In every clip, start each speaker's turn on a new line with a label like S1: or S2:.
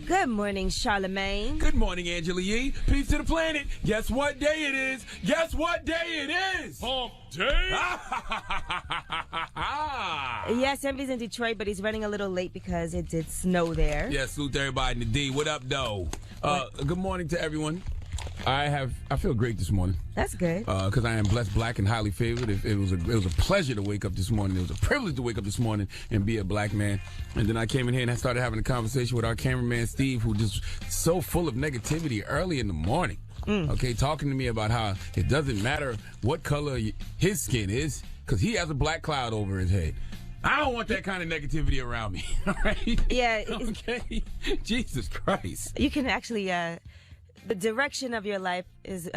S1: Good morning, Charlemagne.
S2: Good morning, Angela Yee. Peace to the planet. Guess what day it is? Guess what day it is?
S3: Hump day.
S1: Yes, everybody's in Detroit, but he's running a little late because it did snow there.
S2: Yeah, salute to everybody in the D. What up, though? Good morning to everyone. I feel great this morning.
S1: That's good.
S2: Because I am blessed, black, and highly favored. It was a pleasure to wake up this morning. It was a privilege to wake up this morning and be a black man. And then I came in here and I started having a conversation with our cameraman, Steve, who just so full of negativity early in the morning. Okay, talking to me about how it doesn't matter what color his skin is because he has a black cloud over his head. I don't want that kind of negativity around me. All right?
S1: Yeah.
S2: Okay. Jesus Christ.
S1: You can actually... the direction of your life is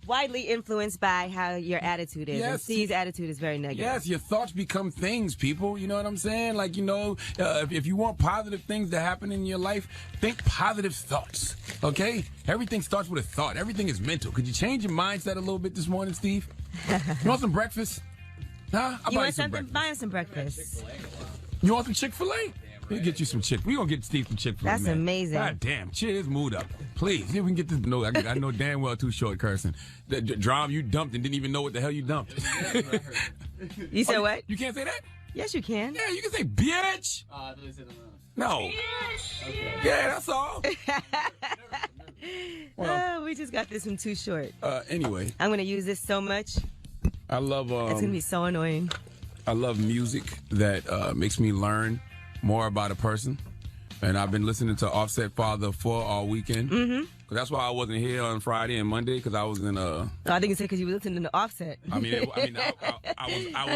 S1: widely influenced by how your attitude is.
S2: Yes.
S1: And Steve's attitude is very negative.
S2: Yes, your thoughts become things, people. You know what I'm saying? Like, if you want positive things to happen in your life, think positive thoughts, okay? Everything starts with a thought. Everything is mental. Could you change your mindset a little bit this morning, Steve? You want some breakfast? Huh?
S1: You want something? Buy him some breakfast.
S2: You want some Chick-fil-A? We'll get you some Chick. We're going to get Steve some Chick-fil-A.
S1: That's
S2: man.
S1: amazing.
S2: God damn. Cheer his mood up. Please. See if we can get this. No, I know damn well too short cursing. The drum you dumped and didn't even know what the hell you dumped.
S1: You said what?
S2: You can't say that?
S1: Yes, you can.
S2: Yeah, you can say bitch. No. Okay. Yeah, that's all. Well,
S1: we just got this one too short.
S2: Anyway.
S1: I'm going to use this so much.
S2: I love...
S1: it's going to be so annoying.
S2: I love music that makes me learn more about a person. And I've been listening to Offset Father 4 all weekend. Mm-hmm. Cause that's why I wasn't here on Friday and Monday because I was in
S1: I think you said because you were listening to Offset.
S2: I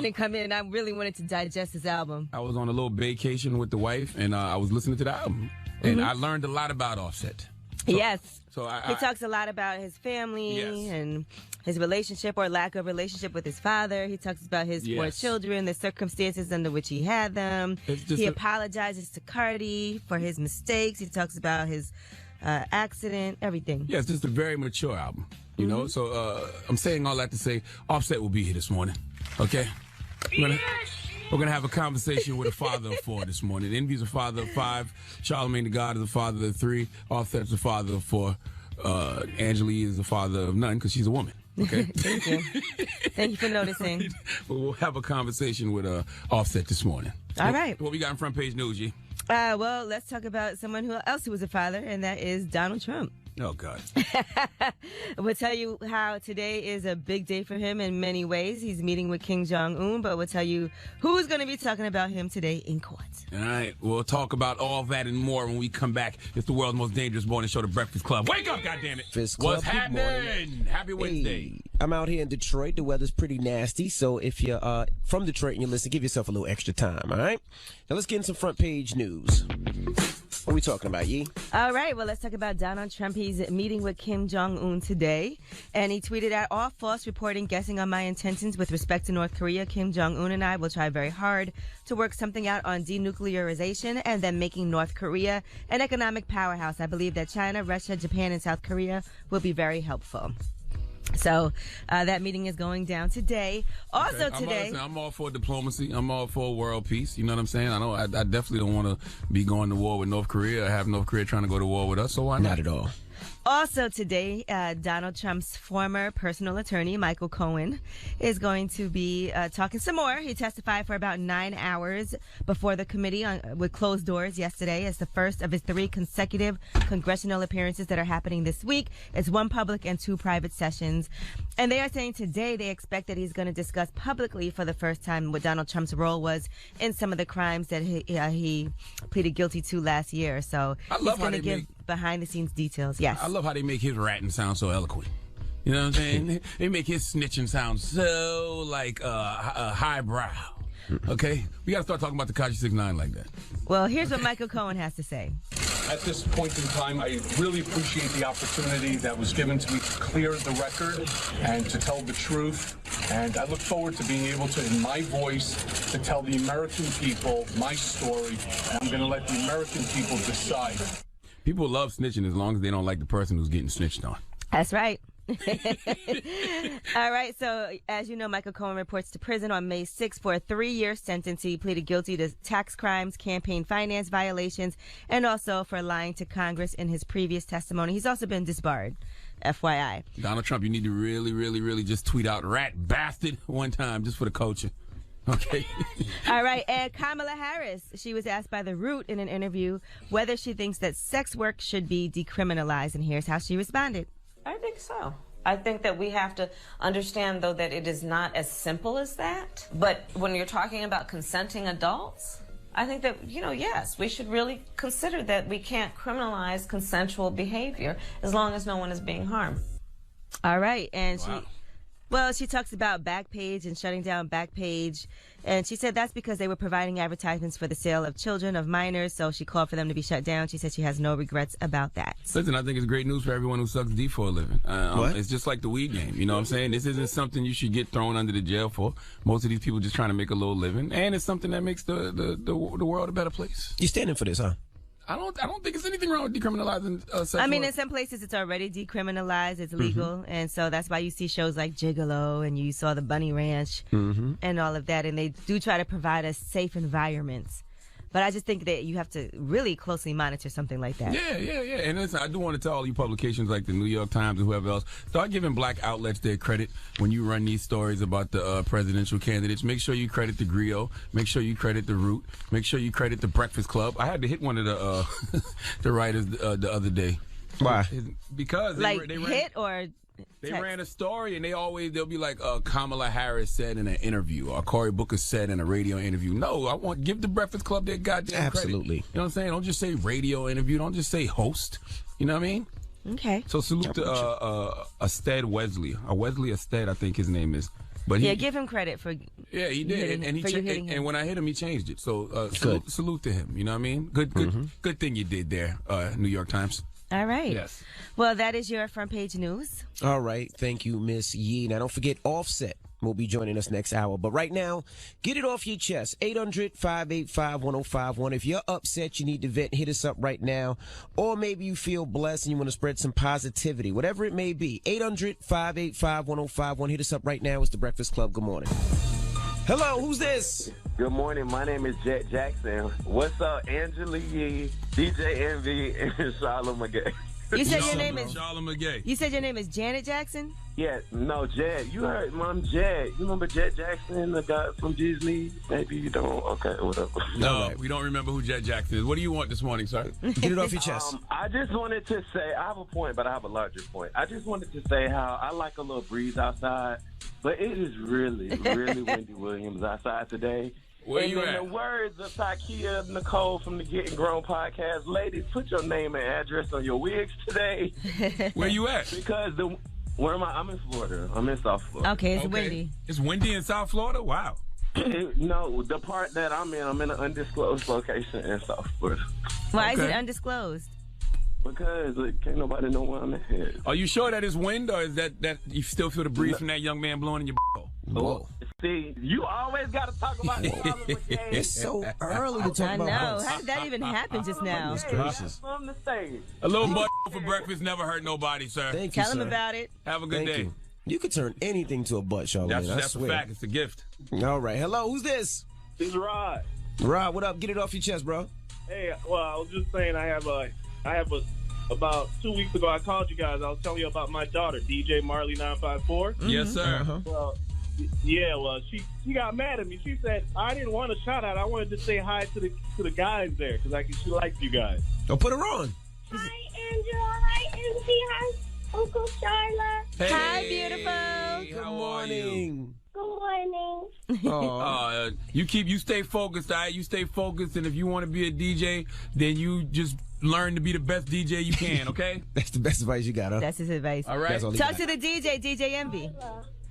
S1: didn't come in. I really wanted to digest this album.
S2: I was on a little vacation with the wife, and I was listening to the album, and I learned a lot about Offset. So,
S1: yes.
S2: So
S1: he talks a lot about his family
S2: yes.
S1: and his relationship or lack of relationship with his father. He talks about his four children, the circumstances under which he had them. He apologizes to Cardi for his mistakes. He talks about his accident, everything.
S2: Yeah, it's just a very mature album, you know? So I'm saying all that to say Offset will be here this morning, okay? We're going to have a conversation with a father of 4 this morning. Envy's a father of 5. Charlemagne the God is a father of 3. Offset's a father of 4. Angela is a father of none because she's a woman. Okay.
S1: Thank you. Thank you for noticing.
S2: We'll have a conversation with Offset this morning.
S1: All right.
S2: What we got in front page news, G?
S1: Well, let's talk about someone else who was a father, and that is Donald Trump.
S2: Oh, God.
S1: We'll tell you how today is a big day for him in many ways. He's meeting with Kim Jong-un, but we'll tell you who's going to be talking about him today in court.
S2: All right. We'll talk about all that and more when we come back. It's the world's most dangerous morning show, The Breakfast Club. Wake up, goddammit. What's happening? Happy Wednesday.
S4: Hey, I'm out here in Detroit. The weather's pretty nasty, so if you're from Detroit and you listen, give yourself a little extra time, all right? Now let's get in some front page news. What are we talking about, Yee?
S1: All right, well, let's talk about Donald Trump. He's meeting with Kim Jong-un today, and he tweeted out, all false reporting guessing on my intentions with respect to North Korea. Kim Jong-un and I will try very hard to work something out on denuclearization and then making North Korea an economic powerhouse. I believe that China, Russia, Japan, and South Korea will be very helpful. So that meeting is going down today. Also today,
S2: I'm all for diplomacy. I'm all for world peace. You know what I'm saying? I know I definitely don't want to be going to war with North Korea or have North Korea trying to go to war with us. So why not?
S4: Not at all.
S1: Also today, Donald Trump's former personal attorney, Michael Cohen, is going to be talking some more. He testified for about 9 hours before the committee with closed doors yesterday. It's the first of his 3 consecutive congressional appearances that are happening this week. It's 1 public and 2 private sessions. And they are saying today they expect that he's going to discuss publicly for the first time what Donald Trump's role was in some of the crimes that he pleaded guilty to last year. So he's going to give behind-the-scenes details. Yes.
S2: I love how they make his ratting sound so eloquent. You know what I'm saying? They make his snitching sound so, like, highbrow. Okay? We got to start talking about the Tekashi 6ix9ine like that.
S1: Well, here's what Michael Cohen has to say.
S5: At this point in time, I really appreciate the opportunity that was given to me to clear the record and to tell the truth. And I look forward to being able to, in my voice, to tell the American people my story. And I'm going to let the American people decide.
S2: People love snitching as long as they don't like the person who's getting snitched on.
S1: That's right. All right. So, as you know, Michael Cohen reports to prison on May 6th for a 3-year sentence. He pleaded guilty to tax crimes, campaign finance violations, and also for lying to Congress in his previous testimony. He's also been disbarred. FYI.
S2: Donald Trump, you need to really, really, really just tweet out "rat bastard" one time just for the culture. Okay.
S1: All right. And Kamala Harris, she was asked by The Root in an interview whether she thinks that sex work should be decriminalized. And here's how she responded.
S3: I think so. I think that we have to understand, though, that it is not as simple as that. But when you're talking about consenting adults, I think that, yes, we should really consider that we can't criminalize consensual behavior as long as no one is being harmed.
S1: All right. And
S2: Wow.
S1: she talks about Backpage and shutting down Backpage. And she said that's because they were providing advertisements for the sale of children, of minors. So she called for them to be shut down. She said she has no regrets about that.
S2: Listen, I think it's great news for everyone who sucks D for a living.
S4: What?
S2: It's just like the weed game. You know what I'm saying? This isn't something you should get thrown under the jail for. Most of these people just trying to make a little living. And it's something that makes the world a better place.
S4: You standing for this, huh?
S2: I don't think there's anything wrong with decriminalizing sex
S1: I mean,
S2: work.
S1: in some places it's already decriminalized, it's legal, and so that's why you see shows like Gigolo, and you saw the Bunny Ranch, and all of that, and they do try to provide us safe environments. But I just think that you have to really closely monitor something like that.
S2: Yeah. And listen, I do want to tell all you publications like the New York Times and whoever else, start giving black outlets their credit when you run these stories about the presidential candidates. Make sure you credit the Griot. Make sure you credit the Root. Make sure you credit the Breakfast Club. I had to hit one of the the writers the other day.
S4: Why?
S2: Because
S1: Like
S2: they
S1: hit or
S2: They
S1: text?
S2: ran a story, and they'll be like, Kamala Harris said in an interview, or Cory Booker said in a radio interview. No, give the Breakfast Club their goddamn
S4: Absolutely.
S2: credit. You know what I'm saying? Don't just say radio interview. Don't just say host. You know what I mean?
S1: Okay.
S2: So salute to Asted Wesley. Wesley Asted, I think his name is. But
S1: Give him credit for.
S2: Yeah, he did, and and when I hit him, he changed it. So salute to him. You know what I mean? Good thing you did there, New York Times.
S1: All right.
S2: Yes.
S1: Well, that is your front page news.
S4: All right. Thank you, Miss Yee. Now, don't forget Offset will be joining us next hour. But right now, get it off your chest. 800-585-1051. If you're upset, you need to vent, hit us up right now. Or maybe you feel blessed and you want to spread some positivity. Whatever it may be. 800-585-1051. Hit us up right now. It's The Breakfast Club. Good morning. Hello, who's this?
S6: Good morning. My name is Jet Jackson. What's up, Angela Yee, DJ Envy, and Charlotte McGay?
S1: You said your name is.
S2: Charlotte McGay.
S1: You said your name is Janet Jackson.
S6: Yeah, no, Jet. You heard Mom Jet. You remember Jet Jackson, the guy from Disney? Maybe you don't. Okay, whatever.
S2: No, we don't remember who Jet Jackson is. What do you want this morning, sir?
S4: Get it off your chest.
S6: I just wanted to say, I have a point, but I have a larger point. I just wanted to say how I like a little breeze outside, but it is really, really Wendy Williams outside today.
S2: Where you
S6: in
S2: at?
S6: the words of Takia Nicole from the Getting Grown podcast, ladies, put your name and address on your wigs today.
S2: Where you at?
S6: Because where am I? I'm in Florida. I'm in South Florida.
S1: Okay, it's windy.
S2: It's windy in South Florida? Wow.
S6: No, the part that I'm in an undisclosed location in South Florida.
S1: Why is
S2: Okay.
S1: it undisclosed?
S6: Because can't nobody know where I'm at.
S2: Are you sure that it's wind, or is that you still feel the breeze from that young man blowing in your
S4: Whoa.
S6: See, you always got to talk about Charlotte McGay.
S4: It's so early to talk
S1: I
S4: about
S1: know.
S4: hosts.
S1: How did that even happen just now?
S4: Gracious.
S6: From the stage.
S2: A little butt for breakfast never hurt nobody, sir.
S4: Thank you,
S1: Tell him
S4: sir.
S1: about it.
S2: Have a good
S4: Thank
S2: day.
S4: you. You could turn anything to a butt, Charlamagne. I
S2: That's a
S4: swear.
S2: fact. It's a gift.
S4: All right. Hello, who's this?
S7: This is Rod.
S4: Rod, what up? Get it off your chest, bro.
S7: Hey, well, I was just saying I have about 2 weeks ago I called you guys. I was telling you about my daughter, DJ Marley 954.
S2: Yes, sir.
S4: Uh-huh.
S7: Well, she got mad at me. She said I didn't want a shout out. I wanted to say hi to the guys there because she likes you guys.
S4: Oh, put her on.
S8: Hi, Angela. Hi, Envy. Hi, Uncle Charlotte.
S2: Hey,
S1: Hi, beautiful.
S2: How are you?
S8: Good morning.
S4: Oh,
S2: You stay focused, all right? You stay focused, and if you want to be a DJ, then you just learn to be the best DJ you can, okay?
S4: that's the best advice you got, huh?
S1: That's his advice.
S2: All right.
S4: That's all he
S1: Talk
S4: got.
S1: to the DJ Envy.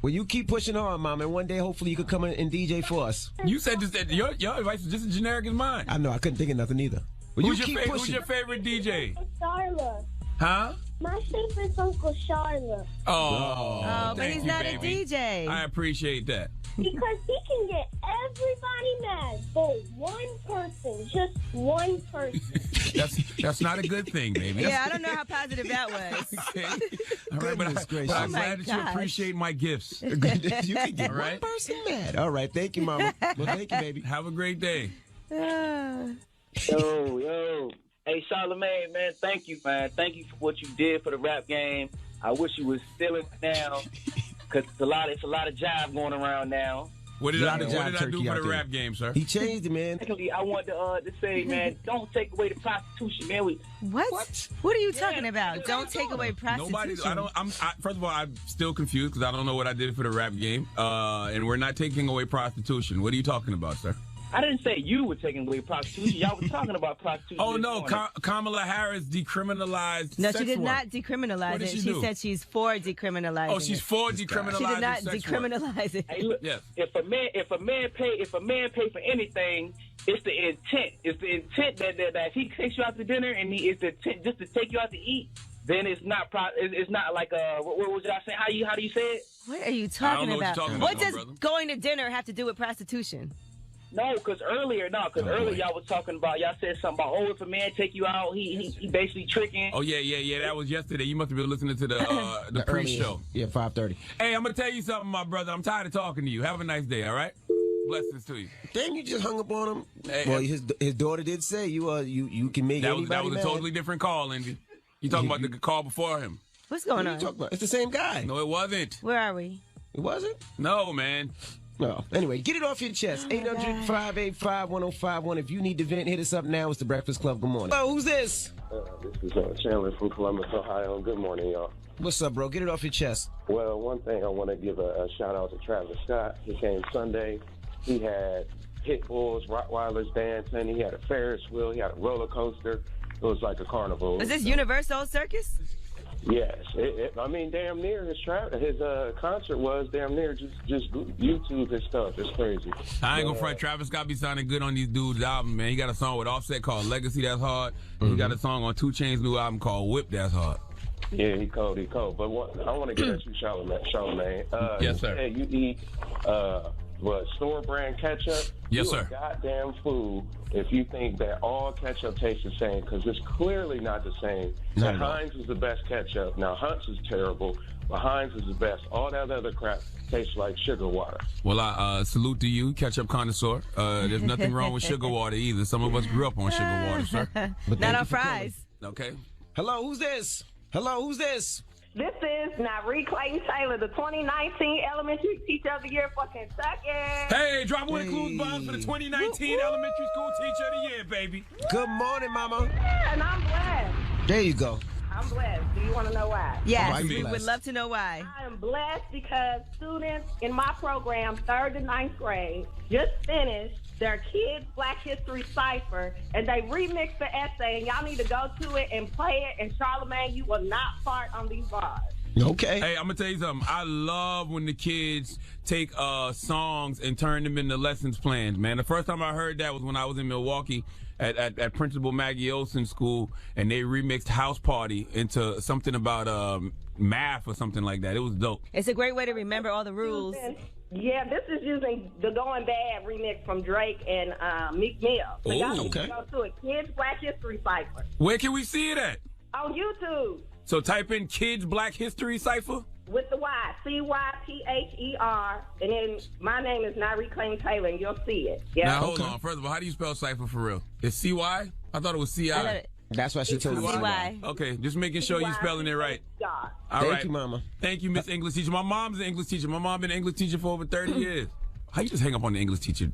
S4: Well, you keep pushing on, Mom, and one day, hopefully, you could come in and DJ for us.
S2: You said just that your advice is just as generic as mine.
S4: I know, I couldn't think of nothing either. Well,
S2: Who's
S4: you keep
S2: who's
S4: pushing.
S2: your favorite DJ?
S8: Charlotte.
S2: Huh?
S8: My favorite's Uncle Charlotte.
S2: Oh,
S1: but
S2: thank
S1: he's
S2: you,
S1: not
S2: baby.
S1: a DJ.
S2: I appreciate that.
S8: Because he can get everybody mad, but one person, just one person.
S2: That's not a good thing, baby.
S1: Yeah, I don't know how positive that was.
S2: Okay. All right, but I'm
S1: Oh my
S2: glad that you
S1: gosh.
S2: appreciate my gifts.
S4: You can get
S2: All right.
S4: one person mad. All right, thank you, Mama. Well, thank you, baby.
S2: Have a great day.
S9: Yo. Hey, Charlamagne, man, thank you, man. Thank you for what you did for the rap game. I wish you was still in now, because it's a lot of jive going around now.
S2: What did I do
S4: Jive
S2: for
S4: turkey
S2: the
S4: out there.
S2: rap game, sir?
S4: He changed it, man.
S9: Secondly, I want to say, man, don't take away the prostitution, man.
S1: What? What are you talking about? Don't take away prostitution.
S2: Nobody. First of all, I'm still confused because I don't know what I did for the rap game. And we're not taking away prostitution. What are you talking about, sir?
S9: I didn't say you were taking away prostitution. Y'all were talking about prostitution.
S2: Oh
S9: this
S2: no,
S9: morning.
S2: Kamala Harris decriminalized.
S1: No,
S2: sex
S1: she did
S2: work.
S1: not decriminalize
S2: What did
S1: it.
S2: she
S1: She
S2: do?
S1: said she's for decriminalizing
S2: Oh, she's
S1: it.
S2: for decriminalizing.
S1: She did not
S2: sex work.
S1: decriminalize it.
S9: Hey, look,
S2: Yes.
S9: if a man pay for anything, it's the intent. It's the intent that if he takes you out to dinner and it's the intent just to take you out to eat, then it's not it's not like what was I saying? How do you say it?
S1: What are you
S2: I don't
S1: talking
S2: know what you're
S1: about?
S2: talking
S1: What
S2: about,
S1: does
S2: brother.
S1: going to dinner have to do with prostitution?
S9: No, because earlier y'all was talking about, y'all said something about, if a man take you out, he basically tricking.
S2: Oh yeah. That was yesterday. You must have been listening to the
S4: The
S2: pre-show.
S4: Yeah, 5:30.
S2: Hey, I'm gonna tell you something, my brother. I'm tired of talking to you. Have a nice day. All right. Blessings to you.
S4: Dang, you just hung up on him.
S2: Hey,
S4: Well, his daughter did say you can make
S2: That
S4: anybody
S2: was a
S4: mad.
S2: totally different call, Envy. You talking about the call before him?
S1: What's
S4: What
S1: going
S4: are you
S1: on?
S4: talking about? It's the same guy.
S2: No, it wasn't.
S1: Where are we?
S4: It wasn't?
S2: No, man.
S4: No. Anyway, get it off your chest. 800-585-1051. If you need to vent, hit us up now. It's the Breakfast Club. Good morning. Hello, who's this?
S6: This is Chandler from Columbus, Ohio. Good morning, y'all.
S4: What's up, bro? Get it off your chest.
S6: Well, one thing I want to give a shout out to Travis Scott. He came Sunday. He had pit bulls, Rottweilers dancing. He had a Ferris wheel. He had a roller coaster. It was like a carnival.
S1: Was this Universal Circus?
S6: Yes. I mean, damn near his concert was damn near just YouTube his stuff. It's crazy.
S2: I ain't gonna front. Travis Scott be sounding good on these dudes' album, man. He got a song with Offset called Legacy that's hard. He got a song on 2 Chainz' new album called Whip that's hard.
S6: Yeah, he cold. But I want to get at you, Charlamagne.
S2: Yes, sir.
S6: You said you eat store brand ketchup.
S2: Yes,
S6: you
S2: sir.
S6: A goddamn fool if you think that all ketchup tastes the same, because it's clearly not the same.
S4: Not at all.
S6: Heinz is the best ketchup. Now Hunt's is terrible, but Heinz is the best. All that other crap tastes like sugar water.
S2: Well, I salute to you, ketchup connoisseur. There's nothing wrong with sugar water either. Some of us grew up on sugar water, sir.
S1: Not on fries.
S2: Okay.
S4: Hello, who's this? Hello, who's this?
S10: This is Nyree Clayton Taylor, the 2019 Elementary Teacher of the Year for Kentucky.
S2: Hey, drop one of the clues bombs for the 2019 Elementary School Teacher of the Year, baby.
S4: Good morning, Mama.
S10: Yeah, and I'm blessed.
S4: There you go.
S10: I'm blessed. Do you want to know why?
S1: Yes,
S4: Why you
S1: we
S4: blessed?
S1: would love to know why.
S10: I am blessed because students in my program, 3rd to 9th grade, just finished their Kids Black History Cipher, and they remixed the essay, and y'all need to go to it and play it, and Charlamagne, you will not fart on these bars.
S4: Okay.
S2: Hey, I'm gonna tell you something. I love when the kids take songs and turn them into lessons plans, man. The first time I heard that was when I was in Milwaukee at Principal Maggie Olson's school, and they remixed House Party into something about math or something like that. It was dope.
S1: It's a great way to remember all the rules.
S10: Yeah, this is using the Going Bad remix from Drake and Meek Mill. So y'all need
S4: okay.
S10: to go to it. Kids Black History Cipher
S2: Where can we see it at?
S10: on YouTube
S2: So type in Kids Black History Cipher.
S10: with the Y, CYPHER, and then my name is Nyree Clayton Taylor, and you'll see it. Yeah.
S2: Now hold on. First of all, how do you spell cipher for real? It's CY? I thought it was CI.
S1: I love it.
S4: That's why she told me.
S1: CY.
S2: Okay, just making sure you're spelling it right.
S10: God.
S2: All
S4: Thank
S2: right.
S4: you, Mama.
S2: Thank you, Miss English teacher. My mom's an English teacher. My mom been an English teacher for over 30 years. How you just hang up on the English teacher?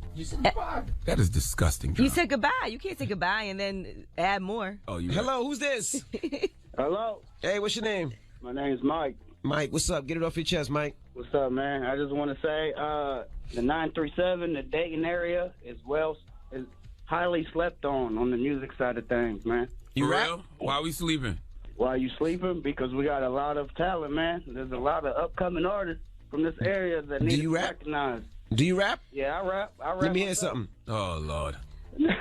S2: That is disgusting.
S1: You
S2: John.
S1: said goodbye. You can't say goodbye and then add more.
S2: Oh, you.
S4: Hello, who's this?
S11: Hello,
S4: Hey, what's your name?
S11: my name's Mike.
S4: Mike, what's up? Get it off your chest, Mike.
S11: What's up, man? I just want to say the 937, the Dayton area, is highly slept on the music side of things, man.
S4: You
S2: For
S4: rap?
S2: real? Why we sleeping?
S11: Why are you sleeping? Because we got a lot of talent, man. There's a lot of upcoming artists from this area that need
S4: you
S11: to be
S4: rap?
S11: recognized.
S4: Do you rap?
S11: Yeah, I rap.
S4: Let me hear
S11: myself.
S4: something.
S2: Oh Lord.
S11: All right,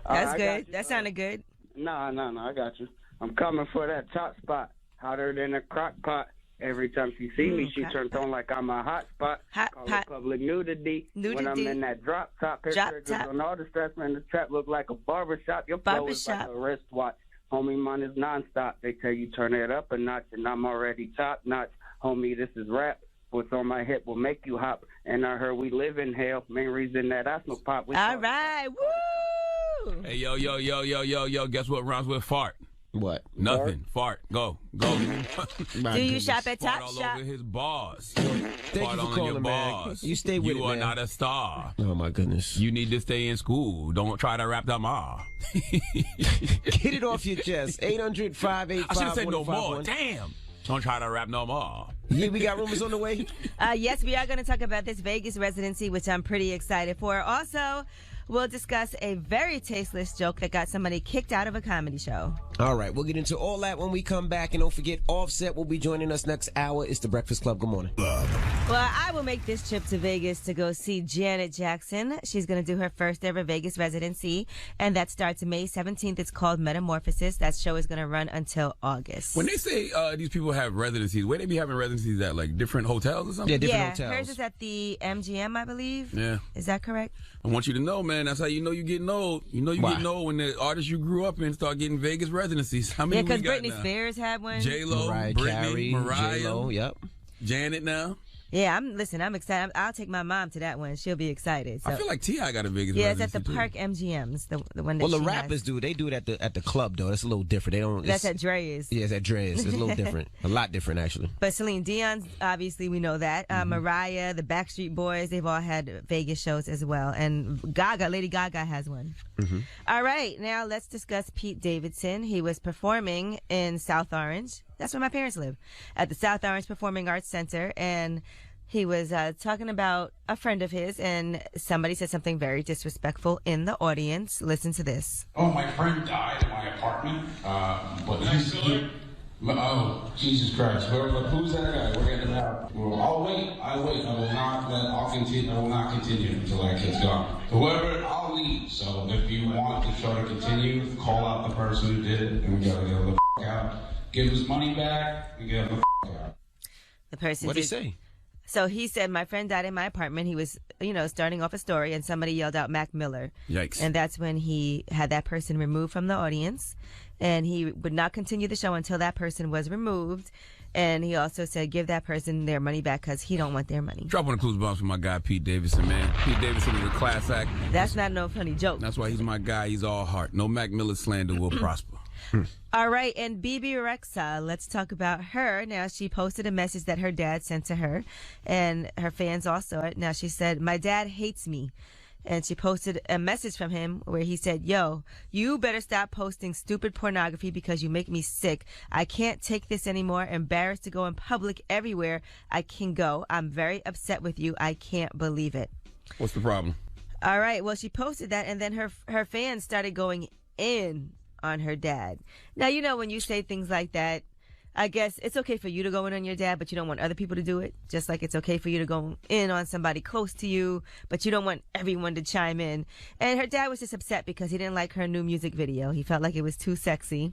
S1: That's
S11: I got
S1: good.
S11: you.
S1: That sounded good.
S11: No, I got you. I'm coming for that top spot, hotter than a crock pot. Every time she see me, she turns on like I'm a hot spot. Call it public nudity. When I'm in that drop top, hair triggers on all the stress, man. The trap look like a barbershop. Your flow is like a wristwatch. Homie, mine is nonstop. They tell you turn it up a notch, and I'm already top notch. Homie, this is rap. What's on my hip will make you hop. And I heard we live in hell. Main reason that I smoke pop.
S1: All right, woo!
S2: Hey, yo. Guess what rhymes with fart?
S4: What?
S2: Nothing. Fart. Go.
S1: Do you shop at Top
S2: Fart all
S1: Shop?
S2: over his bars.
S4: Thank
S2: Fart
S4: you for
S2: on
S4: calling,
S2: your
S4: man.
S2: bars.
S4: You stay with it,
S2: You are
S4: man.
S2: not a star.
S4: Oh, my goodness.
S2: You need to stay in school. Don't try to rap them off.
S4: Get it off your chest. 800-585-1051.
S2: I should have said no more. Damn. Don't try to rap no more.
S4: Yeah, we got rumors on the way.
S1: Yes, we are going to talk about this Vegas residency, which I'm pretty excited for. Also, we'll discuss a very tasteless joke that got somebody kicked out of a comedy show.
S4: All right, we'll get into all that when we come back. And don't forget, Offset will be joining us next hour. It's The Breakfast Club. Good morning.
S1: Well, I will make this trip to Vegas to go see Janet Jackson. She's going to do her first ever Vegas residency, and that starts May 17th. It's called Metamorphosis. That show is going to run until August.
S2: When they say these people have residencies, where they be having residencies at, like different hotels or something?
S4: Yeah, different hotels.
S1: Hers is at the MGM, I believe.
S2: Yeah.
S1: Is that correct?
S2: I want you to know, man, that's how you know you're getting old. You know you're getting old when the artists you grew up in start getting Vegas residencies. How many
S1: because
S2: we got
S1: Britney
S2: now?
S1: Spears had one.
S2: J-Lo,
S4: Mariah
S2: Britney,
S4: Carey,
S2: Mariah,
S4: J-Lo, yep.
S2: Janet now.
S1: Yeah, I'm excited. I'll take my mom to that one. She'll be excited. So.
S2: I feel like T.I. got a Vegas
S1: Yeah, it's
S2: residency
S1: at the
S2: too.
S1: Park MGM's, the one that
S4: Well, the
S1: she
S4: rappers
S1: has.
S4: do. They do it at the club, though. That's a little different. They don't.
S1: That's at Dre's.
S4: Yeah, it's at Dre's. It's a little different. A lot different, actually.
S1: But Celine Dion's, obviously, we know that. Mariah, the Backstreet Boys, they've all had Vegas shows as well. And Lady Gaga has one. All right, now let's discuss Pete Davidson. He was performing in South Orange. That's where my parents live. At the South Orange Performing Arts Center. And he was talking about a friend of his, and somebody said something very disrespectful in the audience. Listen to this.
S12: Oh, my friend died in my apartment. Oh, Jesus Christ. Who's that guy? We're getting out. Well, I'll wait. I will not continue until that kid's gone. I'll leave. So if you want the show to continue, call out the person who did it, and we gotta get him the f*** out. Give his money back, and get him the f*** out.
S1: The person
S4: What'd he say?
S1: So he said, my friend died in my apartment. He was, starting off a story, and somebody yelled out Mac Miller.
S2: Yikes.
S1: And that's when he had that person removed from the audience. And he would not continue the show until that person was removed. And he also said, give that person their money back because he don't want their money.
S2: Drop on the clues bombs for my guy Pete Davidson, man. Pete Davidson is a class act.
S1: That's not no funny joke.
S2: That's why he's my guy. He's all heart. No Mac Miller slander will prosper.
S1: All right, and Bibi Rexha, let's talk about her. Now, she posted a message that her dad sent to her, and her fans all saw it. Now, she said, my dad hates me. And she posted a message from him where he said, yo, you better stop posting stupid pornography because you make me sick. I can't take this anymore. Embarrassed to go in public everywhere I can go. I'm very upset with you. I can't believe it.
S2: What's the problem?
S1: All right, well, she posted that, and then her fans started going in on her dad. Now, when you say things like that, I guess it's okay for you to go in on your dad, but you don't want other people to do it. Just like it's okay for you to go in on somebody close to you, but you don't want everyone to chime in. And her dad was just upset because he didn't like her new music video. He felt like it was too sexy.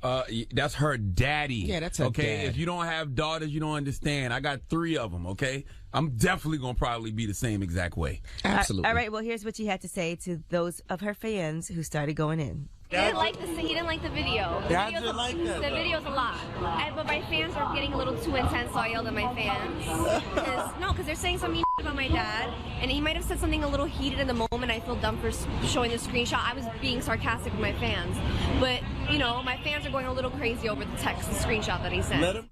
S2: That's her daddy.
S4: Yeah, that's her
S2: okay?
S4: dad.
S2: If you don't have daughters, you don't understand. I got 3 of them, okay? I'm definitely going to probably be the same exact way.
S4: Absolutely.
S1: All right, well, here's what she had to say to those of her fans who started going in.
S13: He didn't like the video.
S14: Dad didn't like that.
S13: The video's a lot. But my fans are getting a little too intense, so I yelled at my fans. Because they're saying some mean shit about my dad, and he might have said something a little heated in the moment. I feel dumb for showing the screenshot. I was being sarcastic with my fans. But, my fans are going a little crazy over the text, the screenshot that he sent.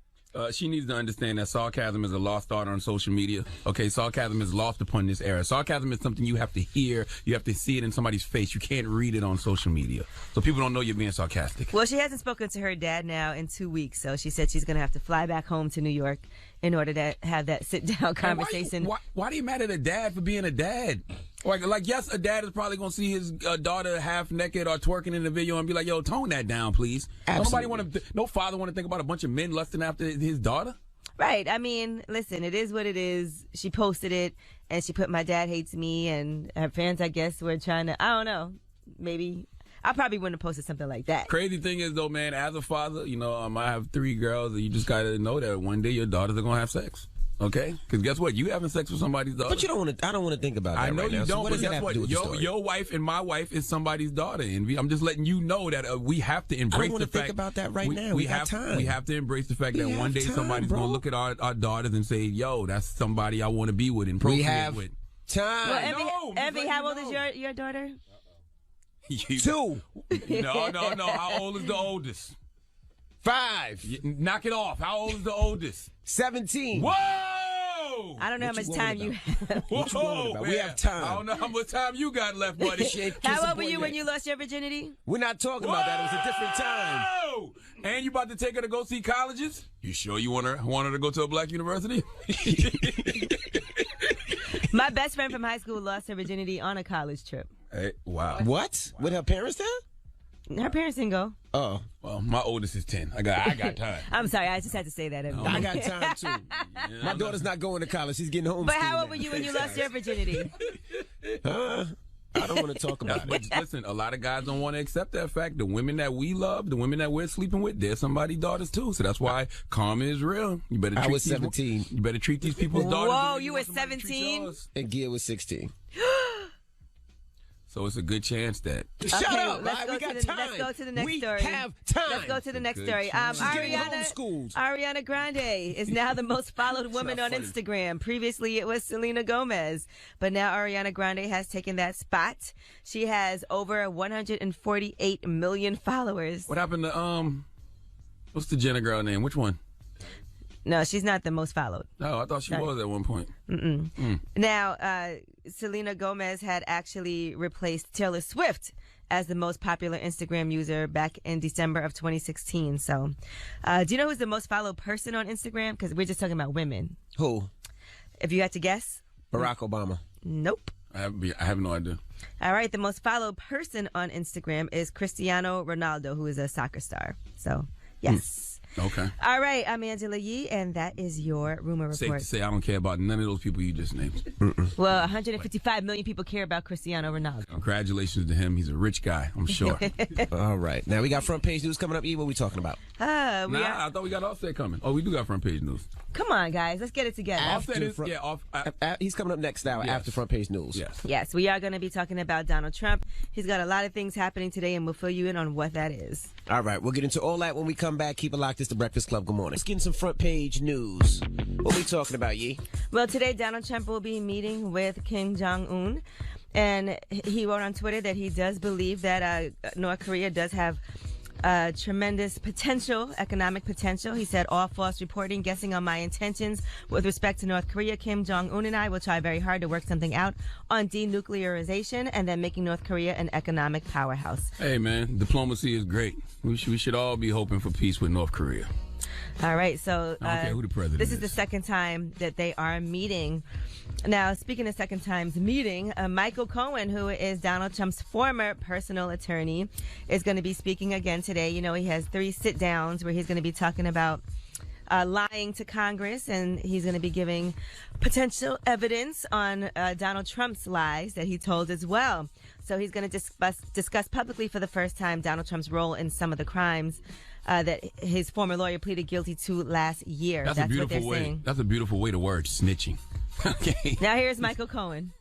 S2: She needs to understand that sarcasm is a lost art on social media. Okay, sarcasm is lost upon this era. Sarcasm is something you have to hear. You have to see it in somebody's face. You can't read it on social media. So people don't know you're being sarcastic.
S1: Well, she hasn't spoken to her dad now in 2 weeks, so she said she's going to have to fly back home to New York in order to have that sit-down conversation.
S2: Why do you mad at a dad for being a dad? Like, yes, a dad is probably going to see his daughter half naked or twerking in the video and be like, yo, tone that down, please.
S4: Absolutely.
S2: No father want to think about a bunch of men lusting after his daughter?
S1: Right. I mean, listen, it is what it is. She posted it, and she put my dad hates me, and her fans, I guess, were trying to, I don't know, maybe. I probably wouldn't have posted something like that.
S2: Crazy thing is, though, man, as a father, I have 3 girls, and you just got to know that one day your daughters are going to have sex. Okay? Because guess what? You having sex with somebody's daughter.
S4: But I don't want to think about that.
S2: I know
S4: right
S2: you
S4: now.
S2: don't,
S4: So
S2: but guess what? Your wife and my wife is somebody's daughter. And I'm just letting you know that we have to embrace the fact. I don't want to
S4: think about that right now. We have time.
S2: We have to embrace the fact that one day somebody's going to look at our daughters and say, yo, that's somebody I want to be with and procreate with.
S4: Time.
S1: Well, Envy, how old is your daughter?
S4: 2.
S2: No. How old is the oldest?
S4: 5.
S2: Knock it off. How old is the oldest?
S4: 17.
S2: Whoa!
S1: I don't know how much time you have.
S4: What you worried about? We have time.
S2: I don't know how much time you got left, buddy.
S1: How old were you when you lost your virginity?
S4: We're not talking about that. It was a different time.
S2: And you about to take her to go see colleges? You sure you want her to go to a black university?
S1: My best friend from high school lost her virginity on a college trip.
S2: Hey, wow.
S4: What? With her parents there?
S1: Her parents didn't go.
S4: Oh.
S2: Well, my oldest is 10. I got time.
S1: I'm sorry. I just had to say that.
S4: I got time, too. My daughter's not going to college. She's getting home.
S1: But how old were you when you lost your virginity?
S4: I don't want to talk about it.
S2: But listen, a lot of guys don't want to accept that fact. The women that we love, the women that we're sleeping with, they're somebody's daughters too. So that's why karma is real. You better. I
S4: was 17.
S2: You better treat these people's daughters.
S1: Whoa, you were 17?
S4: And Gia was 16.
S2: So it's a good chance that.
S4: Shut up!
S1: Let's go to the next story.
S4: We have time.
S1: Let's go to the next story. Ariana Grande is now the most followed woman on Instagram. Previously, it was Selena Gomez, but now Ariana Grande has taken that spot. She has over 148 million followers.
S2: What happened to what's the Jenner girl name? Which one?
S1: No, she's not the most followed.
S2: No, I thought she was at one point.
S1: Now, Selena Gomez had actually replaced Taylor Swift as the most popular Instagram user back in December of 2016. So, do you know who's the most followed person on Instagram? Because we're just talking about women.
S4: Who?
S1: If you had to guess.
S4: Barack Obama.
S1: Nope.
S2: I have no idea.
S1: All right. The most followed person on Instagram is Cristiano Ronaldo, who is a soccer star. So, yes.
S2: Okay.
S1: All right, I'm Angela Yee, and that is your rumor report.
S2: Safe to say I don't care about none of those people you just named.
S1: Well, 155 million people care about Cristiano Ronaldo.
S2: Congratulations to him. He's a rich guy, I'm sure.
S4: All right. Now, we got front page news coming up. E, what are we talking about?
S2: I thought we got Offset coming. Oh, we do got front page news.
S1: Come on, guys. Let's get it together.
S4: He's coming up next hour after front page news.
S1: Yes, we are going to be talking about Donald Trump. He's got a lot of things happening today, and we'll fill you in on what that is.
S4: All right. We'll get into all that when we come back. Keep it locked. It's the Breakfast Club. Good morning. Let's get in some front page news. What are we talking about, Yee?
S1: Well, today Donald Trump will be meeting with Kim Jong-un, and he wrote on Twitter that he does believe that North Korea does have tremendous potential, economic potential. He said, all false reporting, guessing on my intentions with respect to North Korea. Kim Jong-un and I will try very hard to work something out on denuclearization and then making North Korea an economic powerhouse.
S2: Hey, man, diplomacy is great. We should all be hoping for peace with North Korea.
S1: All right, so
S2: I don't care who the president
S1: this is the second time that they are meeting. Now, speaking of second times meeting, Michael Cohen, who is Donald Trump's former personal attorney, is going to be speaking again today. You know, he has 3 sit-downs where he's going to be talking about lying to Congress, and he's going to be giving potential evidence on Donald Trump's lies that he told as well. So he's going to discuss publicly for the first time Donald Trump's role in some of the crimes that his former lawyer pleaded guilty to last year. That's what they're saying.
S2: That's a beautiful way to word snitching. Okay.
S1: Now here's Michael Cohen.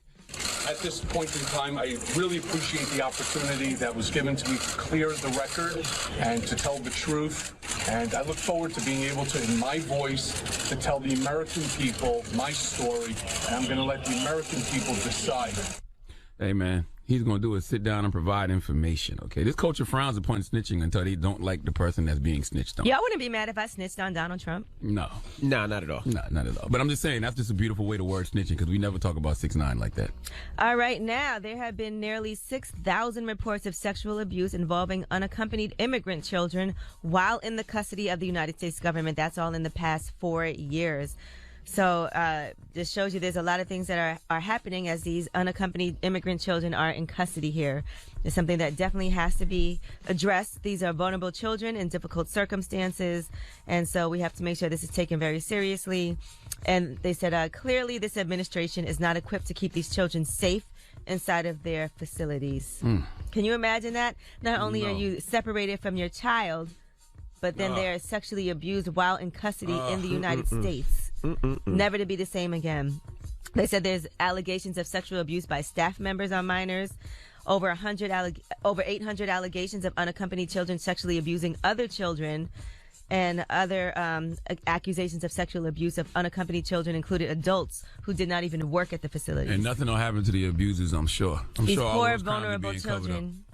S5: At this point in time, I really appreciate the opportunity that was given to me to clear the record and to tell the truth. And I look forward to being able to, in my voice, to tell the American people my story. And I'm going to let the American people decide.
S2: Hey, man. He's going to do is sit down and provide information, okay? This culture frowns upon snitching until they don't like the person that's being snitched on.
S1: Y'all wouldn't be mad if I snitched on Donald Trump?
S2: No.
S4: No, not at all.
S2: No, not at all. But I'm just saying, that's just a beautiful way to word snitching because we never talk about 6ix9ine like that.
S1: All right, now, there have been nearly 6,000 reports of sexual abuse involving unaccompanied immigrant children while in the custody of the United States government. That's all in the past 4 years. So this shows you there's a lot of things that are happening as these unaccompanied immigrant children are in custody here. It's something that definitely has to be addressed. These are vulnerable children in difficult circumstances, and so we have to make sure this is taken very seriously. And they said, clearly this administration is not equipped to keep these children safe inside of their facilities. Can Can you imagine that? Not only are you separated from your child, but then they are sexually abused while in custody in the United States. Never to be the same again. They said there's allegations of sexual abuse by staff members on minors. Over 800 allegations of unaccompanied children sexually abusing other children, and other accusations of sexual abuse of unaccompanied children included adults who did not even work at the facility.
S2: And nothing will happen to the abusers, I'm sure.
S1: These
S2: sure
S1: poor, vulnerable children.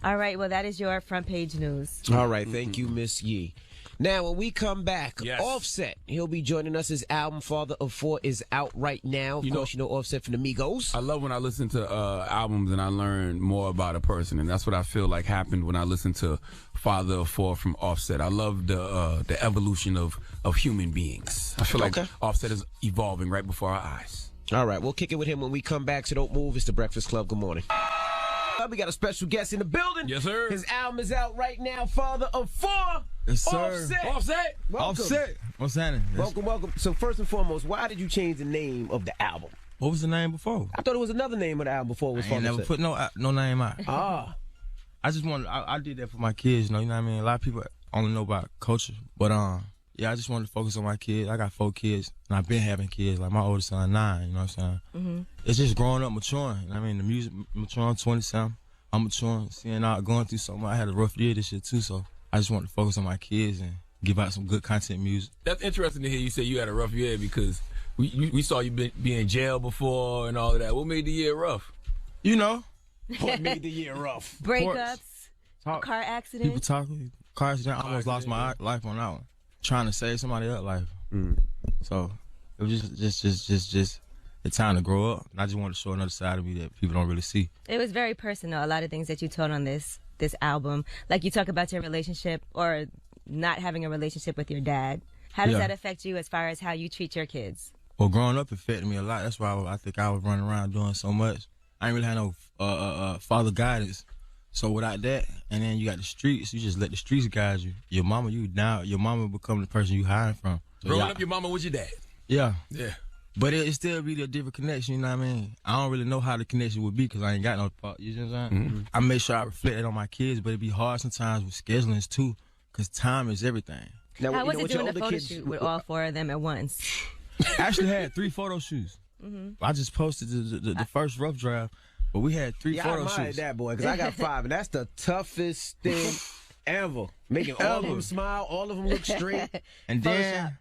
S1: All right, well, that is your front page news.
S4: All right, thank you, Miss Yee. Now, when we come back, Offset, he'll be joining us. His album, Father of Four, is out right now. Of course, you know Offset from the Migos.
S2: I love when I listen to albums and I learn more about a person, and that's what I feel like happened when I listened to Father of Four from Offset. I love the evolution of human beings. I feel like Offset is evolving right before our eyes.
S4: All right, we'll kick it with him when we come back, so don't move. It's The Breakfast Club. Good morning. We got a special guest in the building.
S2: Yes, sir.
S4: His album is out right now, Father of Four.
S14: Yes, sir.
S4: Offset. Welcome.
S14: Offset. What's happening?
S4: Welcome. So first and foremost, why did you change the name of the album?
S14: What was the name before?
S4: I thought it was another name of the album before it was
S14: I
S4: Father
S14: ain't never
S4: of Four.
S14: put no name out. I just wanted, I did that for my kids, you know what I mean? A lot of people only know about culture, but yeah, I just wanted to focus on my kids. I got 4 kids, and I've been having kids. Like, my oldest son, 9, you know what I'm saying? It's just growing up, maturing. You know what I mean? The music maturing, 20-something. I'm maturing, seeing out, going through something. I had a rough year this year, too, so I just wanted to focus on my kids and give out some good content music.
S2: That's interesting to hear you say you had a rough year, because we saw you be in jail before and all of that. What made the year rough?
S14: You know.
S4: What made the year rough?
S1: Breakups, car accidents.
S14: People talking, car accident. I almost lost my life on that one. Trying to save somebody else's life. So it was just the time to grow up. And I just wanted to show another side of me that people don't really see.
S1: It was very personal, a lot of things that you told on this album. Like, you talk about your relationship or not having a relationship with your dad. How does that affect you as far as how you treat your kids?
S14: Well, growing up affected me a lot. That's why I think I was running around doing so much. I ain't really had no father guidance. So without that, and then you got the streets, you just let the streets guide you. Your mama become the person you hiding from. So
S2: Growing up, your mama was your dad.
S14: Yeah.
S2: Yeah.
S14: But it still be a different connection, you know what I mean? I don't really know how the connection would be because I ain't got no part, you know what I'm saying? I make sure I reflect it on my kids, but it be hard sometimes with schedulings too, because time is everything.
S1: Now, how was it doing the photo shoot with all 4 of them at once?
S14: I actually had 3 photo shoots. I just posted the first rough draft, but we had 3 photo shoots.
S4: I admire that, boy, because I got 5, and that's the toughest thing ever. Making all of them smile, all of them look straight.
S14: And then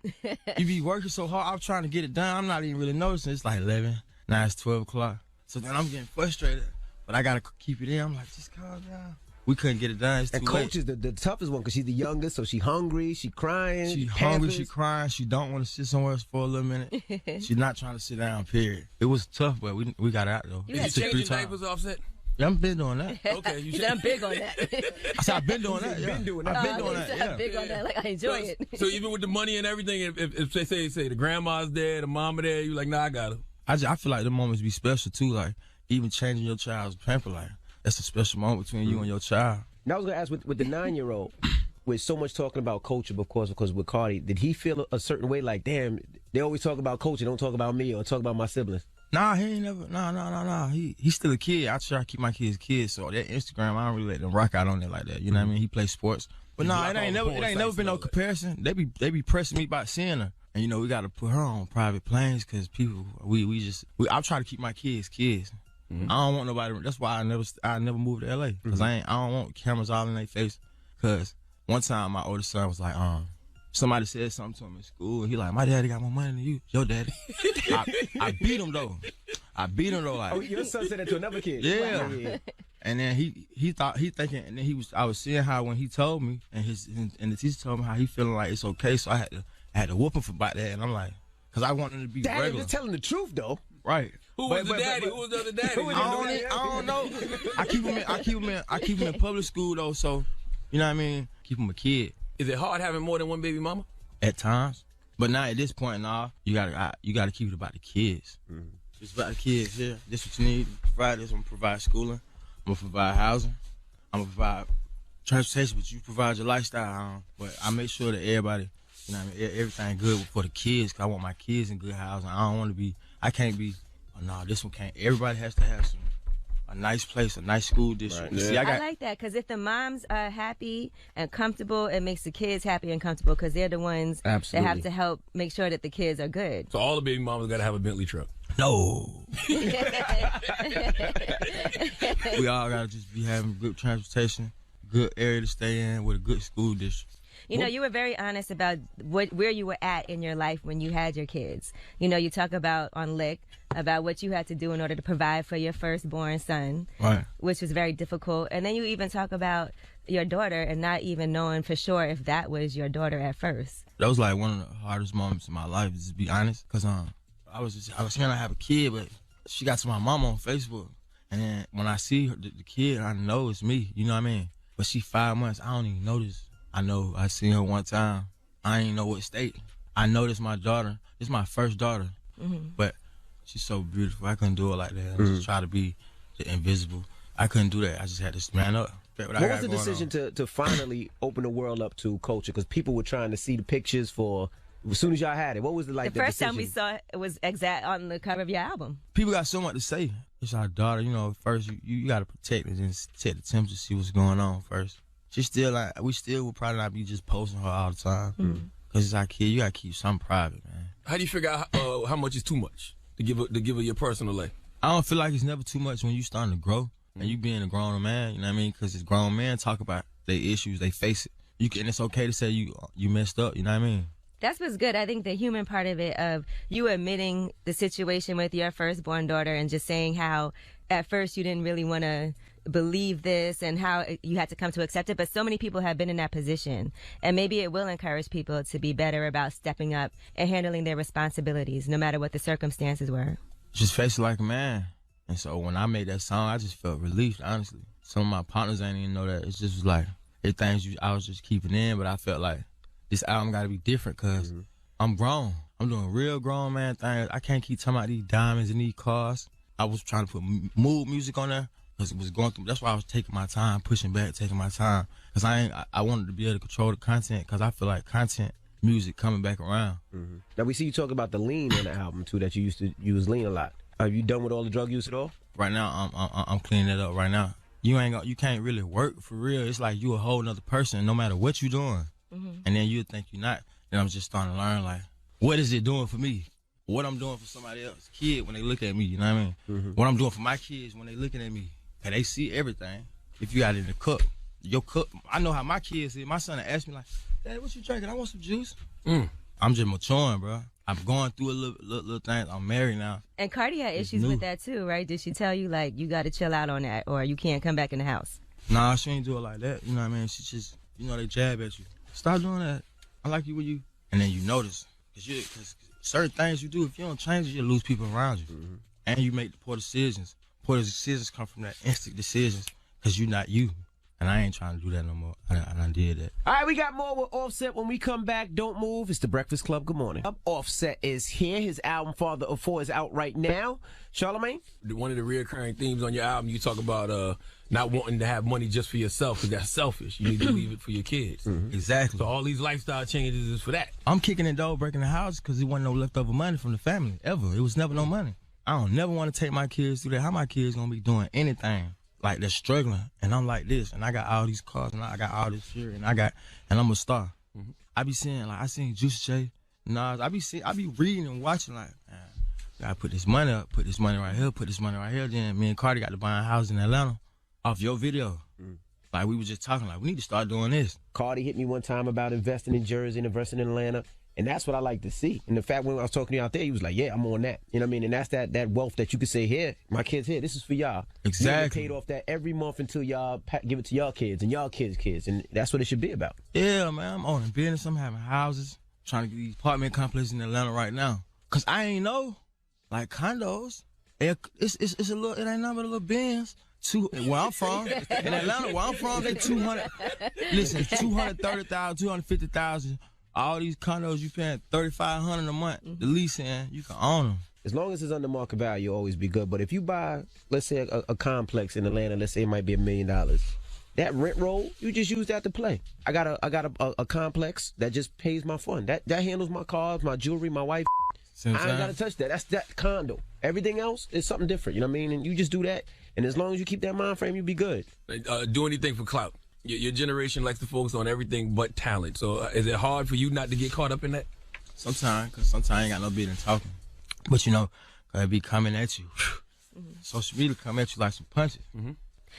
S14: you be working so hard. I'm trying to get it done. I'm not even really noticing. It's like 11. Now it's 12 o'clock. So then I'm getting frustrated. But I got to keep it in. I'm like, just calm down. We couldn't get it done. It's too late.
S4: Coach is the toughest one because she's the youngest, so she hungry, she crying.
S14: She hungry, she crying. She don't want to sit somewhere else for a little minute. She's not trying to sit down, period. It was tough, but we got out, though.
S2: You had changing diapers, Offset?
S14: Yeah, I've been doing that.
S2: Okay,
S1: you said I'm big on that.
S14: I said I've been doing that.
S4: Been doing that.
S14: I've been doing that.
S1: I'm big on that. Like, I enjoy it.
S2: So even with the money and everything, if they say the grandma's there, the mama there, you like, nah, I got her.
S14: I feel like the moments be special too. Like, even changing your child's pamper, like, that's a special moment between you and your child.
S4: Now I was gonna ask with the 9-year-old, with so much talking about culture, of course, because with Cardi, did he feel a certain way? Like, damn, they always talk about culture, don't talk about me or talk about my siblings.
S14: Nah, he ain't never. Nah. He's still a kid. I try to keep my kids kids. So that Instagram, I don't really let them rock out on it like that. You know what I mean? He plays sports, but nah, it ain't never been no comparison. They be pressing me about seeing her, and you know we got to put her on private planes because people I try to keep my kids. I don't want nobody. That's why I never moved to LA because I don't want cameras all in their face. Because one time my oldest son was like, somebody said something to him in school, and he like, my daddy got more money than you, your daddy. I beat him though. Like,
S4: oh, your son said that to another kid.
S14: Yeah. And then he thinking, and then I was seeing how when he told me, and the teacher told me how he feeling like it's okay, so I had to whoop him for about that, and I'm like, because I want him to be
S4: Daddy
S14: regular.
S4: was telling the truth though.
S14: Right.
S2: Who was the daddy? Who was the other daddy?
S14: I don't know. I keep him in public school though, so you know what I mean. Keep him a kid.
S2: Is it hard having more than one baby mama?
S14: At times, but now at this point, you gotta keep it about the kids. It's about the kids here. This what you need. Provide this. I'm gonna provide schooling. I'm gonna provide housing. I'm gonna provide transportation, but you provide your lifestyle. But I make sure that everybody, you know what I mean, everything good for the kids. Cause I want my kids in good housing. I can't be, this one can't. Everybody has to have a nice place, a nice school district.
S1: Right.
S14: See,
S1: I like that because if the moms are happy and comfortable, it makes the kids happy and comfortable because they're the ones that have to help make sure that the kids are good.
S2: So all the baby mamas got to have a Bentley truck.
S14: No. We all got to just be having good transportation, good area to stay in with a good school district.
S1: You know, you were very honest about where you were at in your life when you had your kids. You know, you talk about on Lick about what you had to do in order to provide for your firstborn son,
S14: right,
S1: which was very difficult. And then you even talk about your daughter and not even knowing for sure if that was your daughter at first.
S14: That was like one of the hardest moments in my life, to be honest, because I was trying to have a kid, but she got to my mom on Facebook, and then when I see her, the kid, I know it's me. You know what I mean? But she 5 months, I don't even notice. I know I seen her one time. I ain't know what state. I know this my daughter. This my first daughter. But she's so beautiful. I couldn't do it like that. I just try to be the invisible. I couldn't do that. I just had to man up.
S4: What was the decision to finally open the world up to culture? Because people were trying to see the pictures for as soon as y'all had it. What was the
S1: first time we saw it was exact on the cover of your album?
S14: People got so much to say. It's our daughter. You know, first you got to protect it and take the temperature, see what's going on first. She still we still would probably not be just posting her all the time. Cause it's our kid. You gotta keep something private, man.
S2: How do you figure out how much is too much to give her your personal life?
S14: I don't feel like it's never too much when you starting to grow and you being a grown man. You know what I mean? Cause it's grown men talk about their issues, they face it. And it's okay to say you messed up. You know what I mean?
S1: That's what's good. I think the human part of it, of you admitting the situation with your firstborn daughter and just saying how at first you didn't really want to believe this and how you had to come to accept it, but so many people have been in that position, and maybe it will encourage people to be better about stepping up and handling their responsibilities no matter what the circumstances were.
S14: Just face it like a man. And so when I made that song, I just felt relieved, honestly. Some of my partners ain't even know that. It's just like things I was just keeping in, but I felt like this album got to be different because I'm grown. I'm doing real grown man things. I can't keep talking about these diamonds and these cars. I was trying to put mood music on there. It was going through. That's why I was taking my time, pushing back, taking my time, because I wanted to be able to control the content, because I feel like content, music coming back around.
S4: Now we see you talk about the lean on the album too, that you used to use lean a lot. Are you done with all the drug use at all?
S14: Right now, I'm cleaning it up. Right now, you can't really work for real. It's like you a whole nother person, no matter what you doing, and then you think you're not. And I'm just starting to learn like, what is it doing for me? What I'm doing for somebody else, kid, when they look at me. You know what I mean? What I'm doing for my kids when they looking at me. And they see everything. If you got it in the cup, your cup. I know how my kids is. My son asked me like, "Dad, what you drinking? I want some juice." I'm just maturing, bro. I'm going through a little thing. I'm married now.
S1: And Cardi had issues with that too, right? Did she tell you like you got to chill out on that, or you can't come back in the house?
S14: Nah, she ain't do it like that. You know what I mean? She just, they jab at you. Stop doing that. I like you when you. And then you notice, cause certain things you do, if you don't change it, you lose people around you, and you make the poor decisions. Poor decisions come from that instant decisions, because you're not you. And I ain't trying to do that no more. I did that.
S4: All right, we got more with Offset when we come back. Don't move. It's the Breakfast Club. Good morning. Offset is here. His album, Father of Four, is out right now. Charlamagne?
S2: One of the reoccurring themes on your album, you talk about not wanting to have money just for yourself, because that's selfish. You need to leave it for your kids.
S14: Exactly.
S2: So all these lifestyle changes is for that.
S14: I'm kicking the door, breaking the house, because there wasn't no leftover money from the family, ever. It was never no money. I don't never want to take my kids through that. How my kids gonna be doing anything? Like they're struggling, and I'm like this, and I got all these cars, and I got all this shit, and I'm a star. I be seeing, like, I seen Juicy J, Nas. I be reading and watching, like, man, gotta put this money up, put this money right here, put this money right here. Then me and Cardi got to buy a house in Atlanta off your video. Like, we were just talking, like, we need to start doing this.
S4: Cardi hit me one time about investing in Jersey, investing in Atlanta. And that's what I like to see. And the fact when I was talking to you out there, he was like, yeah, I'm on that. You know what I mean? And that's that wealth that you could say, here, my kids here, this is for y'all.
S14: Exactly.
S4: You paid off that every month until y'all give it to y'all kids and y'all kids. And that's what it should be about.
S14: Yeah, man, I'm owning business. I'm having houses. Trying to get these apartment complexes in Atlanta right now. Because I ain't know, like, condos, it's a little, it ain't nothing but a little Benz. Where I'm from, in Atlanta, where I'm from, it's 200. Listen, 230,000, 250,000. All these condos you paying $3,500 a month. The leasing, you can own them.
S4: As long as it's under market value, you'll always be good. But if you buy, let's say, a complex in Atlanta, let's say it might be $1 million. That rent roll, you just use that to play. I got a complex that just pays my fund. That handles my cars, my jewelry, my wife. I ain't got to touch that. That's that condo. Everything else is something different. You know what I mean? And you just do that. And as long as you keep that mind frame, you'll be good.
S2: Do anything for clout. Your generation likes to focus on everything but talent. So is it hard for you not to get caught up in that?
S14: Sometimes, because sometimes I ain't got no business talking. But you know, it be coming at you. Social media come at you like some punches.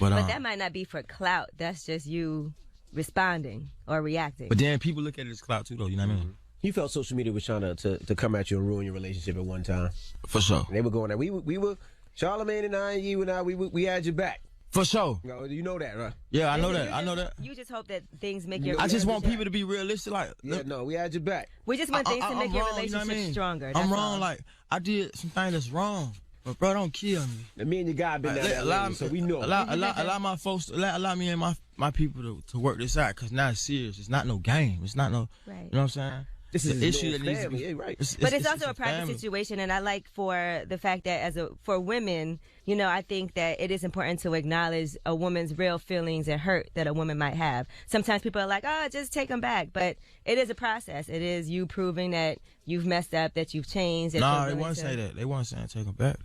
S1: But that might not be for clout. That's just you responding or reacting.
S14: But then people look at it as clout too, though. You know what I mean?
S4: You felt social media was trying to come at you and ruin your relationship at one time.
S14: For sure.
S4: They were going there. We were Charlamagne and I and you and I. We had your back.
S14: For sure.
S4: You know that, right?
S14: Yeah, I know that. I know that.
S1: You just hope that things make your.
S14: I just want people to be realistic. Like,
S4: no, we had your back.
S1: We just want things to make your relationship stronger.
S14: I'm wrong. Like, I did some things that's wrong. But bro, don't kill me.
S4: And me and your guy been down so we know.
S14: Allow my folks, allow me and my people to work this out, because now it's serious. It's not no game. It's not no.
S1: Right.
S14: You know what I'm saying?
S4: This is
S14: the issue that
S4: family.
S14: needs to be.
S4: Yeah, right.
S1: But it's also a private situation, and I like for the fact that for women, you know, I think that it is important to acknowledge a woman's real feelings and hurt that a woman might have. Sometimes people are like, oh, just take them back. But it is a process. It is you proving that you've messed up, that you've changed.
S14: No, they weren't saying that. They weren't saying take them back.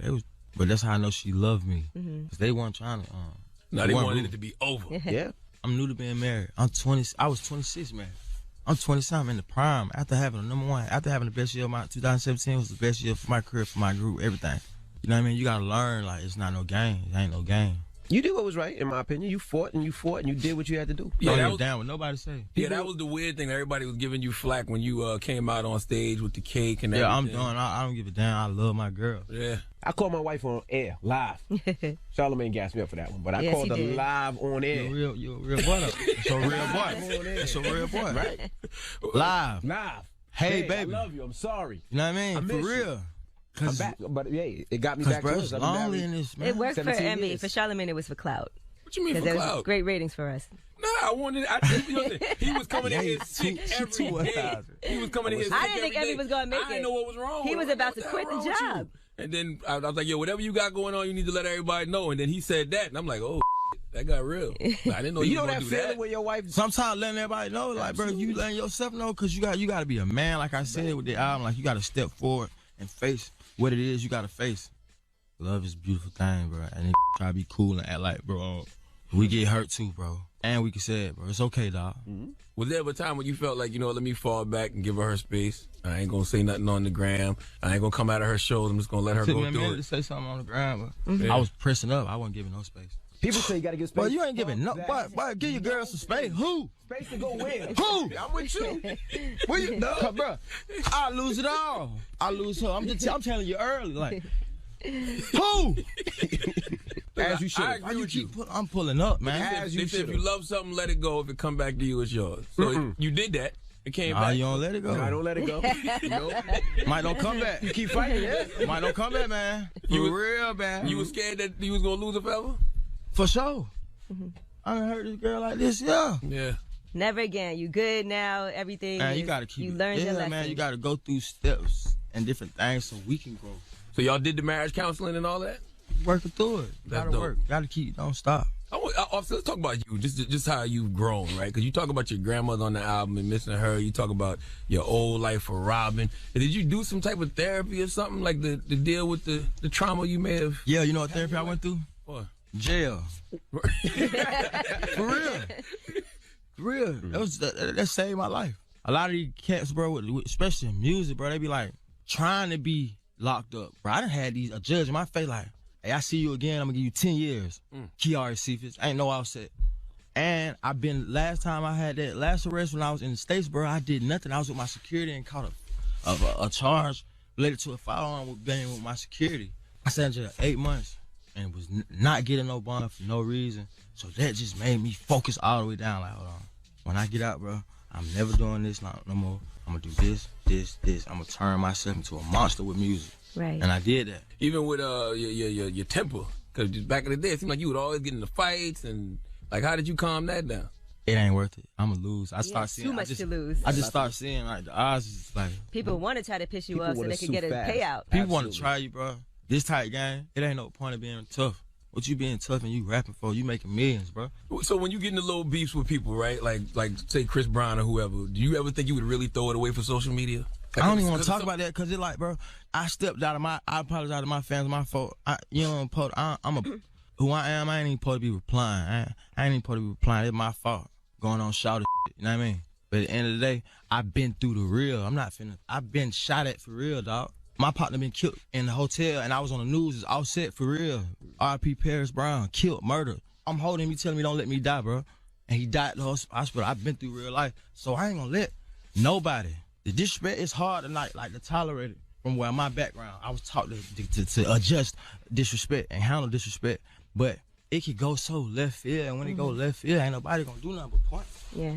S14: But that's how I know she loved me. Because they weren't trying to.
S2: No, they wanted it to be over.
S4: Yeah.
S14: I'm new to being married. I was 26 married. I'm 20-something in the prime. After having the best year of 2017 was the best year for my career, for my group, everything. You know what I mean? You gotta learn, like, it's not no game. It ain't no game.
S4: You did what was right, in my opinion. You fought and you did what you had to do.
S14: Yeah, that was down with nobody say.
S2: Yeah, that was the weird thing. Everybody was giving you flack when you came out on stage with the cake and everything.
S14: Yeah, I'm done. I don't give a damn. I love my girl.
S2: Yeah.
S4: I called my wife on air, live. Charlamagne gassed me up for that one, but I called her live on air.
S14: You're a real boy, though. It's a real boy. It's a real boy.
S4: Right?
S14: Live. Hey, baby.
S4: I love you. I'm sorry.
S14: You know what I mean? For real.
S4: I'm back, but yeah, it got me back to us.
S14: Lonely in this, man.
S1: It worked for Envy. For Charlamagne, it was for clout.
S2: What you mean for
S1: clout?
S2: There
S1: was great ratings for us.
S2: Nah, he was coming in here sick every day. He was coming in here sick
S1: I didn't think Envy was going to make it.
S2: I didn't know what was wrong.
S1: He was about to quit the job.
S2: And then I was like, yo, whatever you got going on, you need to let everybody know. And then he said that, and I'm like, oh, that got real. I didn't know you were going to do that.
S4: With your wife.
S14: Sometimes letting everybody know, like, bro, you letting yourself know, because you got to be a man, like I said with the album. Like, you got to step forward and face what it is you got to face. Love is a beautiful thing, bro. And try to be cool and act like, bro, we get hurt too, bro. And we can say it, bro. It's okay, dog.
S2: Was there ever a time when you felt like, you know, let me fall back and give her space? I ain't going to say nothing on the gram. I ain't going to come out of her shows. I'm just going to let her go through it.
S14: To say something on the gram, but I was pressing up. I wasn't giving no space.
S4: People say you got to give space.
S14: Well, you ain't giving no. But give your girl some space. Who?
S4: Space to go win.
S14: Who?
S4: I'm with you.
S14: Well, you know, bro. I lose it all. I lose her. I'm telling you early, like. Who?
S4: As you should.
S2: I agree with you.
S14: I'm pulling up, man.
S2: They said if you love something, let it go. If it come back to you, it's yours. So you did that. It came back.
S14: You don't let it go.
S4: No, I don't let it go.
S14: Nope. Might don't come back.
S4: You keep fighting, yeah?
S14: Might don't come back, man. You real bad.
S2: You was scared that you was gonna lose it forever?
S14: For sure. I done heard this girl like this, yeah.
S2: Yeah.
S1: Never again. You good now. Everything.
S14: Man, you gotta keep.
S1: You learned your lesson.
S14: Man, you gotta go through steps and different things so we can grow.
S2: So y'all did the marriage counseling and all that?
S14: Working through it.
S2: That's
S14: gotta
S2: dope.
S14: work. Gotta keep. Don't stop.
S2: Officer, let's talk about you. Just how you've grown, right? Because you talk about your grandmother on the album and missing her. You talk about your old life for Robin. And did you do some type of therapy or something, like the deal with the trauma you may have?
S14: Yeah, you know what therapy I went through?
S2: What?
S14: Jail. For real. For real. That saved my life. A lot of these cats, bro, especially in music, bro, they be like trying to be locked up. Bro, I done had a judge in my face like, hey, I see you again, I'm gonna give you 10 years. Kiara Cephas, ain't no offset. And last time I had that last arrest when I was in the States, bro, I did nothing. I was with my security and caught a charge related to a firearm with being with my security. I sat in jail 8 months and was not getting no bond for no reason. So that just made me focus all the way down. Like, hold on. When I get out, bro, I'm never doing this no more. I'm gonna do this. I'm gonna turn myself into a monster with music.
S1: Right.
S14: And I did that.
S2: Even with your temper, because back in the day, it seemed like you would always get into fights, and like, how did you calm that down?
S14: It ain't worth it. I'm gonna lose. I start seeing
S1: too much to lose.
S14: I just start seeing like the odds is like
S1: people want to try to piss you off so they can get a payout.
S14: People want to try you, bro. This type game, it ain't no point of being tough. What you being tough and you rapping for? You making millions, bro.
S2: So when you get into little beefs with people, right? Like say Chris Brown or whoever, do you ever think you would really throw it away for social media? Like,
S14: I don't even want to talk about that because it like, bro, I apologize to my fans, my fault. I'm a who I am, I ain't even supposed to be replying. I ain't even supposed to be replying. It's my fault. Going on shouting shit, you know what I mean? But at the end of the day, I've been through the real. I've been shot at for real, dog. My partner been killed in the hotel, and I was on the news. It's all set for real. R.P. Paris Brown, killed, murdered. I'm holding him, telling me don't let me die, bro. And he died at the hospital. I've been through real life, so I ain't gonna let nobody. The disrespect is hard to to tolerate it. From where my background, I was taught to adjust disrespect and handle disrespect, but it could go so left field, and when it go left field, ain't nobody gonna do nothing but point.
S1: Yeah.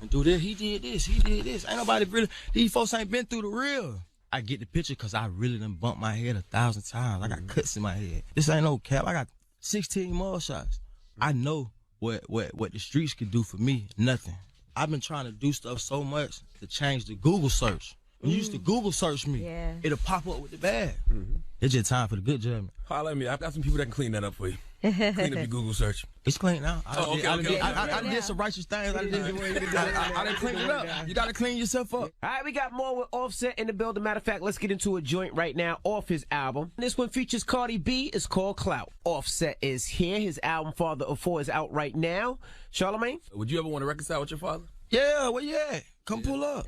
S14: And do this, he did this, he did this. Ain't nobody really, these folks ain't been through the real. I get the picture because I really done bumped my head 1,000 times. I got cuts in my head. This ain't no cap. I got 16 more shots. I know what the streets could do for me. Nothing. I've been trying to do stuff so much to change the Google search. When you used to Google search me, it'll pop up with the bad. It's just time for the good judgment.
S2: Holla at me. I've got some people that can clean that up for you. Clean up your Google search.
S14: It's clean now.
S2: I
S14: did some righteous things. I didn't clean it up. You got to clean yourself up.
S4: All right, we got more with Offset in the building. Matter of fact, let's get into a joint right now off his album. This one features Cardi B. It's called Clout. Offset is here. His album Father of Four is out right now. Charlamagne?
S2: Would you ever want to reconcile with your father?
S14: Yeah, where you at? Come pull up.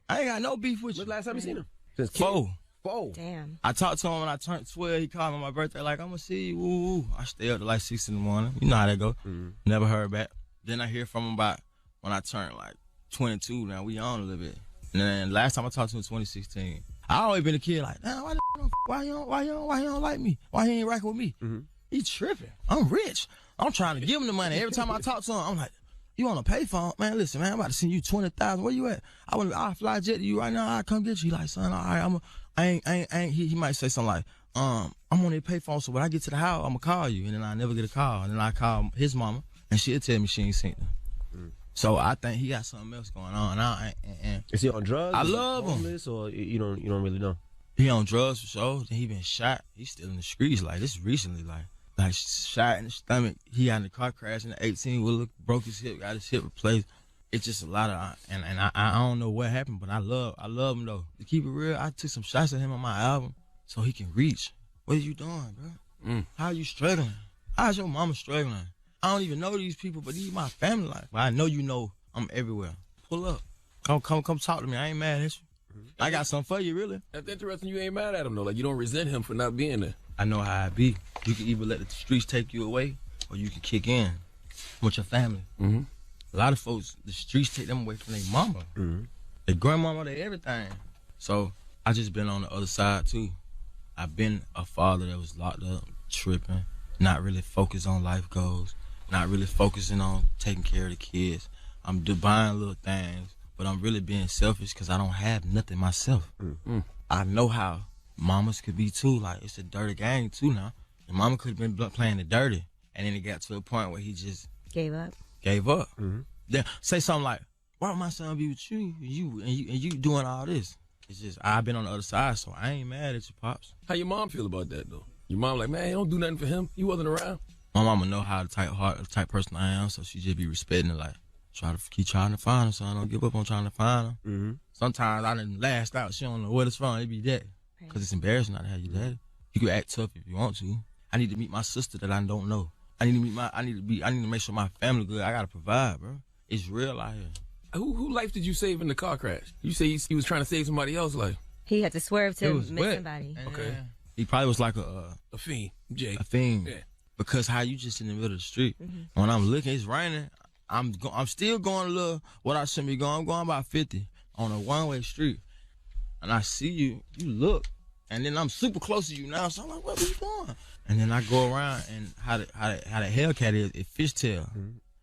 S14: I ain't got no beef with you.
S4: When's the last time you seen him?
S14: Since 4.
S1: Damn.
S14: I talked to him when I turned 12. He called me on my birthday like, I'm going to see you. Woo, woo. I stay up to like 6 in the morning. You know how that go. Never heard back. Then I hear from him about when I turned like 22. Now we on a little bit. And then last time I talked to him in 2016. I always been a kid like, damn, why you don't like me? Why he ain't rocking with me? He tripping. I'm rich. I'm trying to give him the money. Every time I talk to him, I'm like, you want to pay phone? Man, listen, man, I'm about to send you 20,000. Where you at? I'll fly jet to you right now. I'll come get you. He like, son, all right, he might say something like, I'm on the pay phone, so when I get to the house, I'm going to call you. And then I never get a call. And then I call his mama, and she'll tell me she ain't seen them. So I think he got something else going on.
S4: Is he on drugs?
S14: I love him.
S4: Or you don't really know?
S14: He on drugs for sure. Then he been shot. He's still in the streets. Like, this recently, like shot in the stomach. He got in a car crash in the 18-wheeler, broke his hip, got his hip replaced. It's just a lot of, and I don't know what happened, but I love him though. To keep it real, I took some shots at him on my album so he can reach. What are you doing, bro? How are you struggling? How's your mama struggling? I don't even know these people, but these my family life. But I know you know I'm everywhere. Pull up. Come talk to me. I ain't mad at you. I got something for you, really.
S2: That's interesting. You ain't mad at him though. Like you don't resent him for not being there.
S14: I know how I be. You can either let the streets take you away, or you can kick in with your family. A lot of folks, the streets take them away from their mama, their grandmama, their everything. So I just been on the other side too. I've been a father that was locked up, tripping, not really focused on life goals, not really focusing on taking care of the kids. I'm buying little things, but I'm really being selfish because I don't have nothing myself. I know how mamas could be too. Like, it's a dirty game too now. And mama could have been playing the dirty, and then it got to a point where he just
S1: gave up.
S14: Then say something like, why would my son be with you and you doing all this? It's just, I've been on the other side, so I ain't mad at you, Pops.
S2: How your mom feel about that though? Your mom like, man, don't do nothing for him. He wasn't around.
S14: My mama know how the type person I am, so she just be respecting it, like, keep trying to find him, so I don't give up on trying to find him. Sometimes I done last out, she don't know what it's from, it be that. Because it's embarrassing not to have your daddy. You can act tough if you want to. I need to meet my sister that I don't know. I need to make sure my family good. I gotta provide, bro. It's real out here.
S2: Who life did you save in the car crash? You say he was trying to save somebody else's life.
S1: He had to swerve to miss somebody.
S2: Okay.
S14: He probably was like a
S2: fiend, Jay.
S14: A fiend.
S2: Yeah.
S14: Because how you just in the middle of the street. When I'm looking, it's raining. I'm still going a little, what I shouldn't be going. I'm going about 50 on a one-way street. And I see you, you look, and then I'm super close to you now, so I'm like, what are you doing? And then I go around, and how the Hellcat is, it fishtail.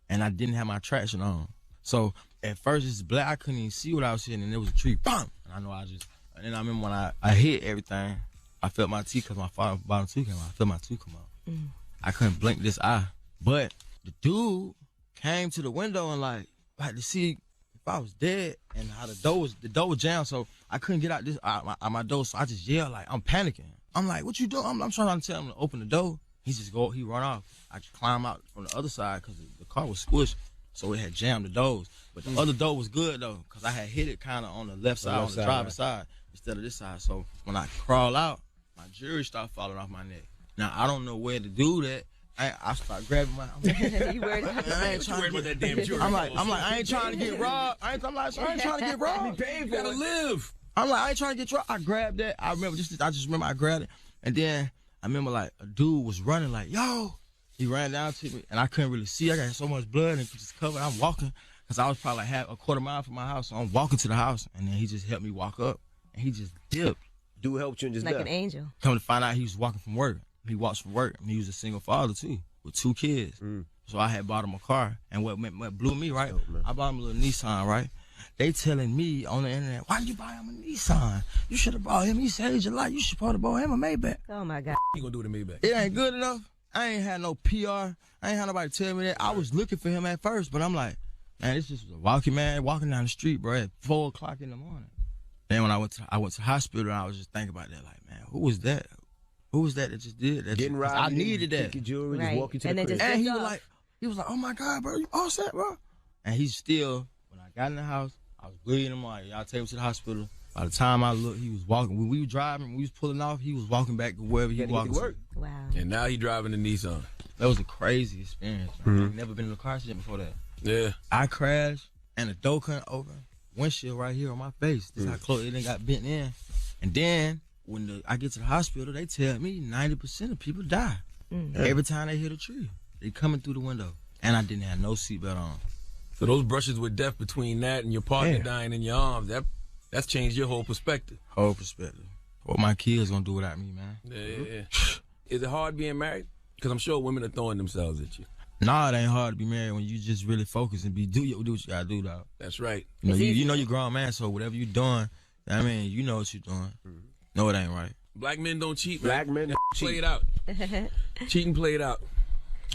S14: And I didn't have my traction on. So at first it's black, I couldn't even see what I was hitting, and there was a tree, bam! And I know and then I remember when I hit everything, I felt my teeth, because my bottom tooth came out. I felt my tooth come out. I couldn't blink this eye. But the dude came to the window and like to see if I was dead, and how the door was jammed, so I couldn't get out my door, so I just yelled, like, I'm panicking. I'm like, what you doing? I'm trying to tell him to open the door. He run off. I climb out from the other side because the car was squished, so it had jammed the doors. But the other door was good though, because I had hit it kind of on the left side, on the driver's side, instead of this side. So when I crawl out, my jewelry started falling off my neck. Now I don't know where to do that. I start grabbing my.
S1: You worried about
S14: I ain't trying
S2: about that damn jewelry.
S14: I'm like, I ain't trying to get robbed. I ain't trying to get robbed.
S2: You gotta live.
S14: I'm like, I ain't trying to get robbed. I grabbed that. I just remember I grabbed it, and then I remember like a dude was running like, yo. He ran down to me, and I couldn't really see. I got so much blood and just covered. I'm walking, because I was probably like a quarter mile from my house. So I'm walking to the house, and then he just helped me walk up, and he just dipped.
S4: Dude helped you and just
S1: like
S4: left.
S1: an angel.
S14: Come to find out, he was walking from work. He walks from work, and he was a single father, too, with 2 kids. So I had bought him a car, and what blew me, right? I bought him a little Nissan, right? They telling me on the internet, why did you buy him a Nissan? You should have bought him. He saved your life. You should probably bought him a Maybach.
S1: Oh, my God.
S2: You gonna do the Maybach?
S14: It ain't good enough. I ain't had no PR. I ain't had nobody tell me that. I was looking for him at first, but I'm like, man, this just was a walking down the street, bro, at 4 o'clock in the morning. Then when I went to the hospital, and I was just thinking about that, like, man, who was that? Who was that just did that?
S4: Getting robbed.
S14: I needed that.
S4: Take your jewelry, just walk you to the crib.
S14: And he was like, oh my God, bro, you all set, bro? And he's still, when I got in the house, I was bleeding him out. Y'all take him to the hospital. By the time I looked, he was walking. When we were driving, when we was pulling off, he was walking back to wherever he was walking to.
S1: Wow.
S2: And now he driving a Nissan.
S14: That was a crazy experience. I've never been in a car accident before that.
S2: Yeah.
S14: I crashed, and the door couldn't open. Windshield right here on my face. This is how close it got bent in. And then, when I get to the hospital, they tell me 90% of people die. Every time they hit a tree. They coming through the window. And I didn't have no seatbelt on.
S2: So those brushes with death between that and your partner dying in your arms, that's changed your whole perspective.
S14: Whole perspective. What my kids gonna do without me, man?
S2: Yeah. Is it hard being married? Because I'm sure women are throwing themselves at you.
S14: Nah, it ain't hard to be married when you just really focus and do what you gotta do, dog.
S2: That's right.
S14: You know you're grown man, so whatever you're doing, I mean, you know what you're doing. No, it ain't right.
S2: Black men don't cheat, man.
S4: Black men don't
S2: play
S4: cheat.
S2: it out. Cheating played out.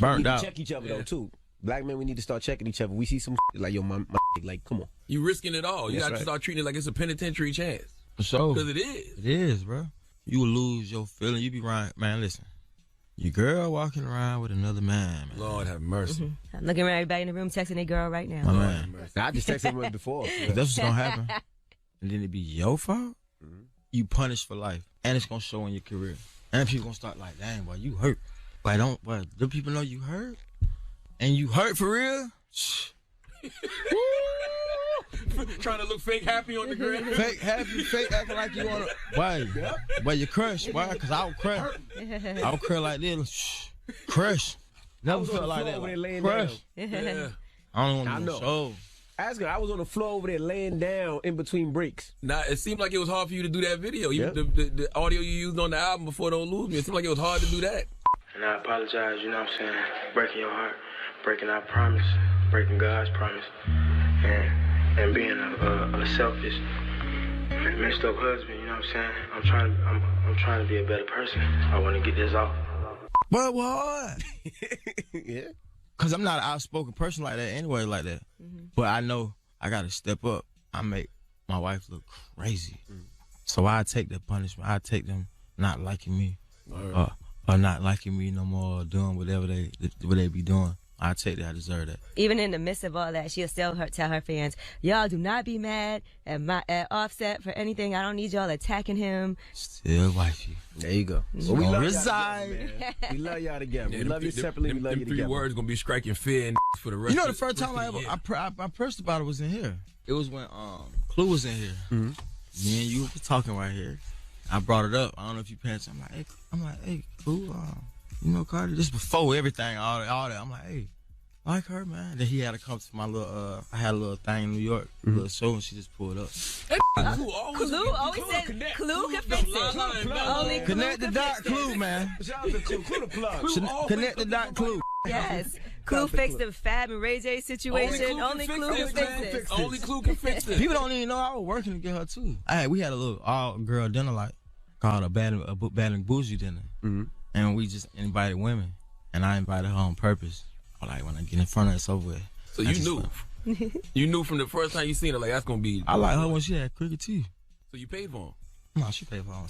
S14: Burned
S4: we
S14: out.
S4: Check each other though too. Black men, we need to start checking each other. We see some like, yo, my like, come on.
S2: You risking it all. You
S4: That's
S2: got to start treating it like it's a penitentiary chance.
S14: For sure.
S2: Because it is.
S14: It is, bro. You will lose your feeling. You be right, man. Listen, your girl walking around with another man.
S2: Lord have mercy.
S1: I'm looking around everybody in the room texting their girl right now.
S14: My man.
S4: I just texted him before.
S14: That's what's gonna happen. And then it be your fault. You punished for life, and it's gonna show in your career. And people gonna start like, dang, boy, you hurt. But do people know you hurt? And you hurt for real?
S2: Trying to look fake happy on the ground.
S14: Fake happy, fake acting like you wanna. Why? But you crush, why? Because I would crush. I would crush like this. Crush. Never felt like that. Like, crush.
S2: Yeah.
S14: I don't want to show.
S4: I was on the floor over there laying down in between breaks.
S2: Nah, it seemed like it was hard for you to do that video. The audio you used on the album before Don't Lose Me, it seemed like it was hard to do that.
S15: And I apologize, you know what I'm saying? Breaking your heart, breaking our promise, breaking God's promise, and being a selfish, messed up husband, you know what I'm saying? I'm trying to be a better person. I want to get this off.
S14: But what?
S4: Yeah.
S14: Cause I'm not an outspoken person like that anyway, like that. But I know I gotta step up. I make my wife look crazy. So I take the punishment. I take them not liking me, or not liking me no more, or doing whatever they be doing. I take that. I deserve that.
S1: Even in the midst of all that, she'll still tell her fans, y'all do not be mad at Offset for anything. I don't need y'all attacking him.
S14: Still wifey.
S4: There you go.
S14: So we love y'all
S4: together, man. We love y'all together. We love you separately. We love you together.
S2: Them 3 words gonna be striking fear and for the rest.
S14: You know, the first time I pressed about it was in here. It was when Clue was in here. Me and you was talking right here. I brought it up. I don't know if you paying attention. I'm like, hey, Clue, you know, Cardi, this before everything, all that. I'm like, hey, like her, man. Then he had to come to my little, I had a little thing in New York, a little show, and she just pulled up.
S1: Clue always said Clue can fix it. Only Clue
S14: Connect the dot, Clue, man.
S4: Shout out to Clue. Clue the plug.
S14: Connect the dot, Clue.
S1: Yes. Clue fixed the Fab and Ray J situation. Only Clue can fix it.
S2: Only Clue can fix it.
S14: People don't even know I was working to get her, too. We had a little all-girl dinner, like, called a Bad and Bougie dinner. And we just invited women. And I invited her on purpose. Like, when I get in front of her, it's over with.
S2: So you knew. You knew from the first time you seen her, like, that's going to be.
S14: I like her when she had cricket teeth.
S2: So you paid for them?
S14: No, she paid for them.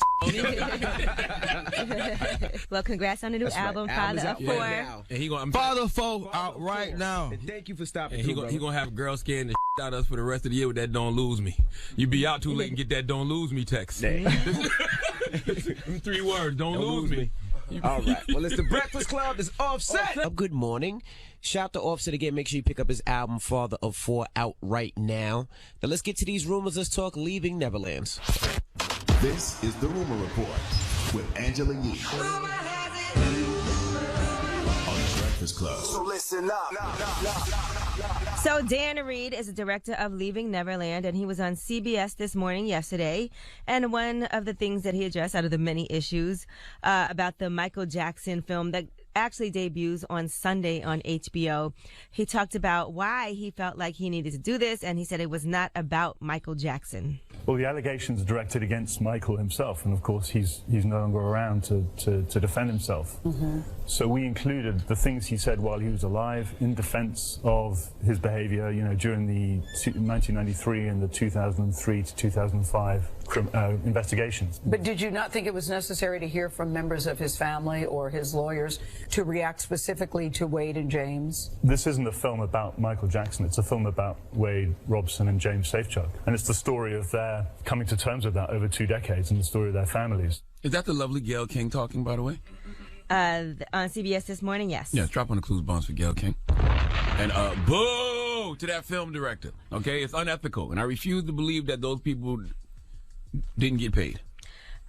S1: Well, congrats on the new album, Father of 4.
S2: And he gonna,
S14: Father of 4 out right now.
S4: And thank you for stopping.
S2: And he gonna have girls scaring the out of us for the rest of the year with that "Don't Lose Me." You be out too late and get that "Don't Lose Me" text. 3 words, don't lose me.
S4: All right. Well, it's the Breakfast Club. It's Offset. Good morning. Shout to Offset again. Make sure you pick up his album, Father of Four, out right now. Now, let's get to these rumors. Let's talk Leaving Neverlands.
S16: This is the Rumor Report with Angela Yee. On the Breakfast Club.
S17: So listen up.
S1: So Dan Reed is the director of Leaving Neverland, and he was on CBS this morning yesterday. And one of the things that he addressed out of the many issues about the Michael Jackson film that actually debuts on Sunday on HBO, he talked about why he felt like he needed to do this, and he said it was not about Michael Jackson.
S18: Well, the allegations are directed against Michael himself, and of course he's no longer around to defend himself. Mm-hmm. So we included the things he said while he was alive in defense of his behavior, during the 1993 and the 2003 to 2005 investigations.
S19: But did you not think it was necessary to hear from members of his family or his lawyers to react specifically to Wade and James?
S18: This isn't a film about Michael Jackson. It's a film about Wade Robson and James Safechuck. And it's the story of their coming to terms with that over 2 decades and the story of their families.
S2: Is that the lovely Gayle King talking, by the way?
S1: On CBS this morning, yes.
S2: Yes, drop on the clues bombs for Gayle King. And boo to that film director. Okay, it's unethical. And I refuse to believe that those people didn't get paid.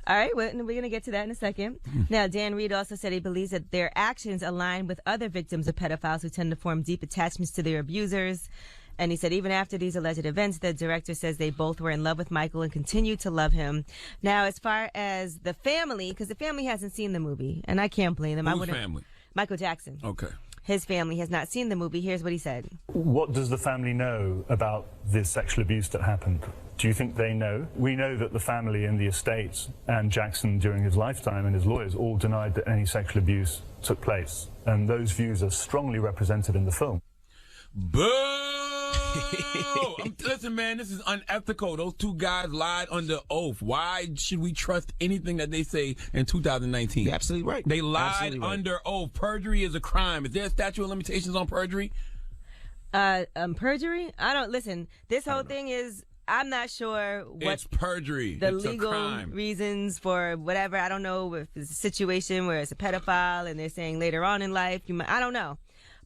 S1: All right, well, we're going to get to that in a second. Now, Dan Reed also said he believes that their actions align with other victims of pedophiles who tend to form deep attachments to their abusers. And he said even after these alleged events, the director says they both were in love with Michael and continue to love him. Now, as far as the family, because the family hasn't seen the movie, and I can't blame them.
S2: Whose family?
S1: Michael Jackson.
S2: Okay.
S1: His family has not seen the movie. Here's what he said.
S18: What does the family know about this sexual abuse that happened? Do you think they know? We know that the family and the estates and Jackson during his lifetime and his lawyers all denied that any sexual abuse took place. And those views are strongly represented in the film.
S2: Boo! Listen, man, this is unethical. Those two guys lied under oath. Why should we trust anything that they say in 2019?
S4: You're absolutely right.
S2: They lied under oath. Perjury is a crime. Is there a statute of limitations on perjury?
S1: Perjury? I don't, listen, this whole thing is, I'm not sure what
S2: it's perjury.
S1: The
S2: it's
S1: legal
S2: a crime.
S1: Reasons for whatever. I don't know if it's a situation where it's a pedophile and they're saying later on in life, I don't know.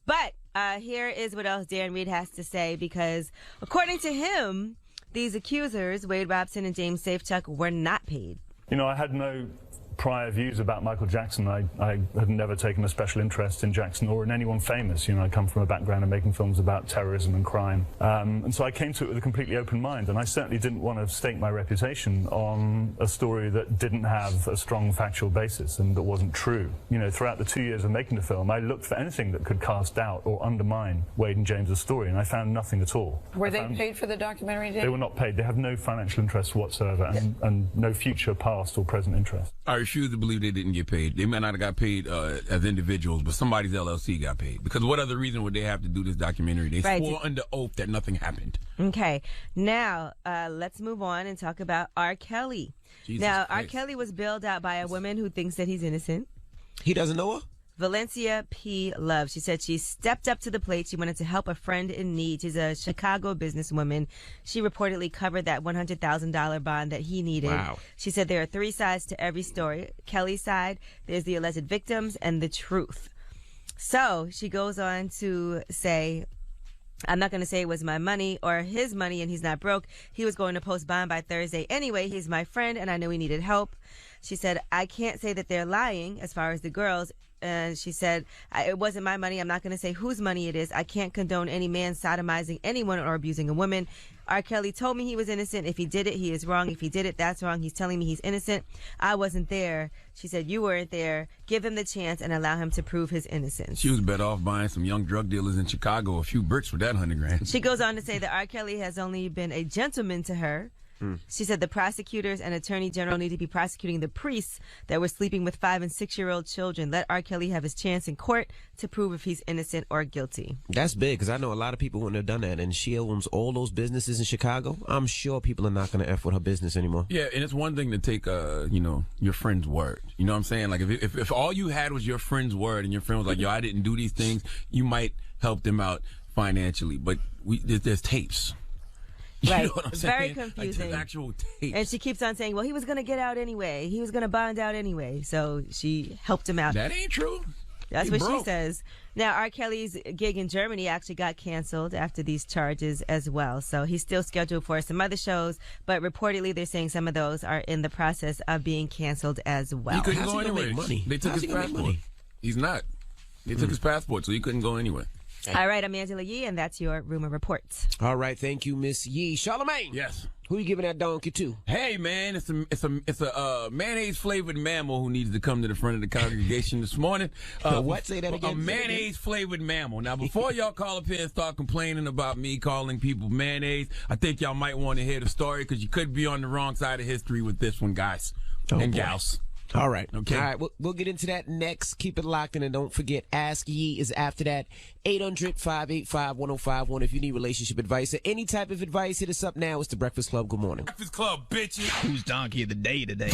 S1: But here is what else Dan Reed has to say, because according to him, these accusers, Wade Robson and James Safechuck, were not paid.
S18: I had no prior views about Michael Jackson. I had never taken a special interest in Jackson or in anyone famous. I come from a background of making films about terrorism and crime. And so I came to it with a completely open mind, and I certainly didn't want to stake my reputation on a story that didn't have a strong factual basis and that wasn't true. Throughout the 2 years of making the film, I looked for anything that could cast doubt or undermine Wade and James's story, and I found nothing at all.
S19: Were they paid for the documentary?
S18: They were not paid. They have no financial interest whatsoever, and no future past or present interest.
S2: I refuse to believe they didn't get paid. They might not have got paid as individuals, but somebody's LLC got paid. Because what other reason would they have to do this documentary? They swore under oath that nothing happened.
S1: Okay. Now, let's move on and talk about R. Kelly.
S2: Jesus
S1: now,
S2: Christ.
S1: R. Kelly was bailed out by a woman who thinks that he's innocent.
S4: He doesn't know her?
S1: Valencia P. Love. She said she stepped up to the plate. She wanted to help a friend in need. She's a Chicago businesswoman. She reportedly covered that $100,000 bond that he needed.
S4: Wow.
S1: She said there are 3 sides to every story. Kelly's side, there's the alleged victims, and the truth. So she goes on to say, I'm not going to say it was my money or his money and he's not broke. He was going to post bond by Thursday anyway. He's my friend and I knew he needed help. She said, I can't say that they're lying as far as the girls. And she said, it wasn't my money. I'm not going to say whose money it is. I can't condone any man sodomizing anyone or abusing a woman. R. Kelly told me he was innocent. If he did it, he is wrong. If he did it, that's wrong. He's telling me he's innocent. I wasn't there. She said, you weren't there. Give him the chance and allow him to prove his innocence.
S2: She was better off buying some young drug dealers in Chicago a few bricks for that $100,000.
S1: She goes on to say that R. Kelly has only been a gentleman to her. She said the prosecutors and attorney general need to be prosecuting the priests that were sleeping with 5- and 6-year-old children. Let R. Kelly have his chance in court to prove if he's innocent or guilty.
S4: That's big, because I know a lot of people wouldn't have done that, and she owns all those businesses in Chicago. I'm sure people are not going to F with her business anymore.
S2: Yeah, and it's one thing to take, your friend's word. You know what I'm saying? Like, if all you had was your friend's word and your friend was like, yo, I didn't do these things, you might help them out financially. But there's tapes.
S1: Right.
S2: You know what I'm
S1: Very
S2: saying?
S1: confusing.
S2: Like, actual tapes.
S1: And she keeps on saying, well, he was going to get out anyway. He was going to bond out anyway. So she helped him out.
S2: That ain't true.
S1: That's
S2: He
S1: what
S2: broke.
S1: she says. Now, R. Kelly's gig in Germany actually got canceled after these charges as well. So he's still scheduled for some other shows, but reportedly they're saying some of those are in the process of being canceled as well.
S2: He couldn't
S4: How's
S2: go
S4: he gonna
S2: anywhere.
S4: make money?
S2: They took
S4: How's
S2: his
S4: he gonna make
S2: passport.
S4: money?
S2: He's not. They took his passport, so he couldn't go anywhere.
S1: All right, I'm Angela Yee, and that's your rumor report.
S4: All right, thank you, Miss Yee. Charlamagne.
S2: Yes.
S4: Who you giving that donkey to?
S2: Hey man, it's a mayonnaise flavored mammal who needs to come to the front of the congregation this morning.
S4: What? Say that again.
S2: A mayonnaise flavored mammal. Now, before y'all call up here and start complaining about me calling people mayonnaise, I think y'all might want to hear the story because you could be on the wrong side of history with this one, guys and gals.
S4: All right.
S2: Okay.
S4: All right. We'll get into that next. Keep it locked in, and don't forget, Ask Yee is after that. 800-585-1051. If you need relationship advice or any type of advice, hit us up now. It's the Breakfast Club. Good morning.
S2: Breakfast Club, bitches.
S14: Who's donkey of the day today?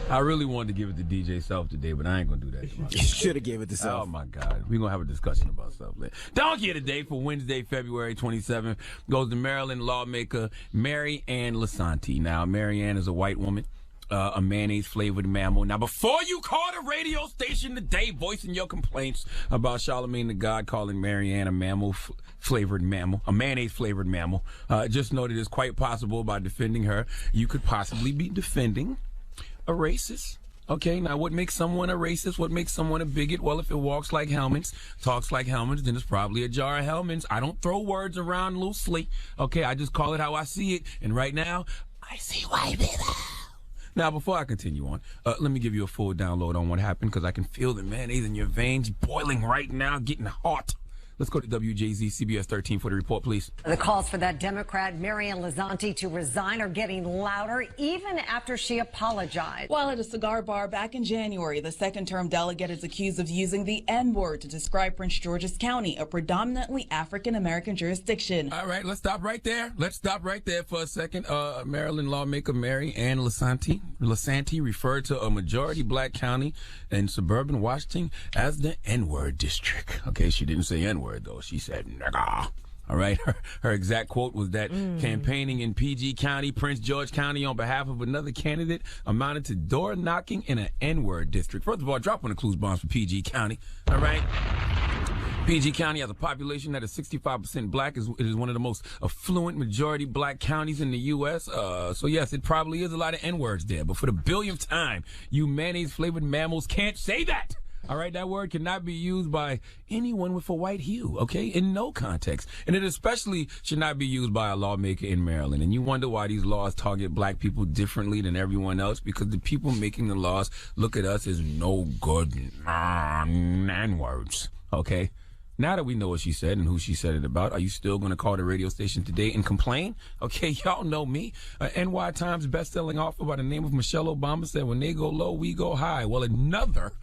S2: I really wanted to give it to DJ Self today, but I ain't gonna do that to myself.
S4: You should have gave it to Self.
S2: Oh my God, we're gonna have a discussion about Self later. Donkey of the day for Wednesday, February 27th goes to Maryland lawmaker Mary Ann Lasanti. Now, Mary Ann is a white woman. A mayonnaise-flavored mammal. Now, before you call the radio station today voicing your complaints about Charlamagne the God calling Mary Ann a mayonnaise-flavored mammal, just know that it's quite possible by defending her, you could possibly be defending a racist. Okay, now what makes someone a racist? What makes someone a bigot? Well, if it walks like Hellmann's, talks like Hellmann's, then it's probably a jar of Hellmann's. I don't throw words around loosely. Okay, I just call it how I see it. And right now, I see white people. Now, before I continue on, let me give you a full download on what happened because I can feel the mayonnaise in your veins boiling right now, getting hot. Let's go to WJZ CBS 13 for the report, please.
S17: The calls for that Democrat Mary Ann Lasanti to resign are getting louder even after she apologized.
S20: While at a cigar bar back in January, the second-term delegate is accused of using the N-word to describe Prince George's County, a predominantly African-American jurisdiction.
S2: All right, let's stop right there. Let's stop right there for a second. Maryland lawmaker Mary Ann Lasanti referred to a majority black county in suburban Washington as the N-word district. Okay, she didn't say N-word. Though she said nigga. All right, her exact quote was that campaigning in PG County, Prince George County, on behalf of another candidate amounted to door knocking in an N-word district. First of all, drop one of the clues bombs for PG County. All right, PG County has a population that is 65% black. It is one of the most affluent majority black counties in the U.S. So yes, it probably is a lot of N-words there. But for the billionth time, you mayonnaise flavored mammals can't say that. All right, that word cannot be used by anyone with a white hue, okay, in no context. And it especially should not be used by a lawmaker in Maryland. And you wonder why these laws target black people differently than everyone else, because the people making the laws look at us as no good N-words, okay? Now that we know what she said and who she said it about, are you still going to call the radio station today and complain? Okay, y'all know me. NY Times best-selling author by the name of Michelle Obama said, when they go low, we go high. Well, another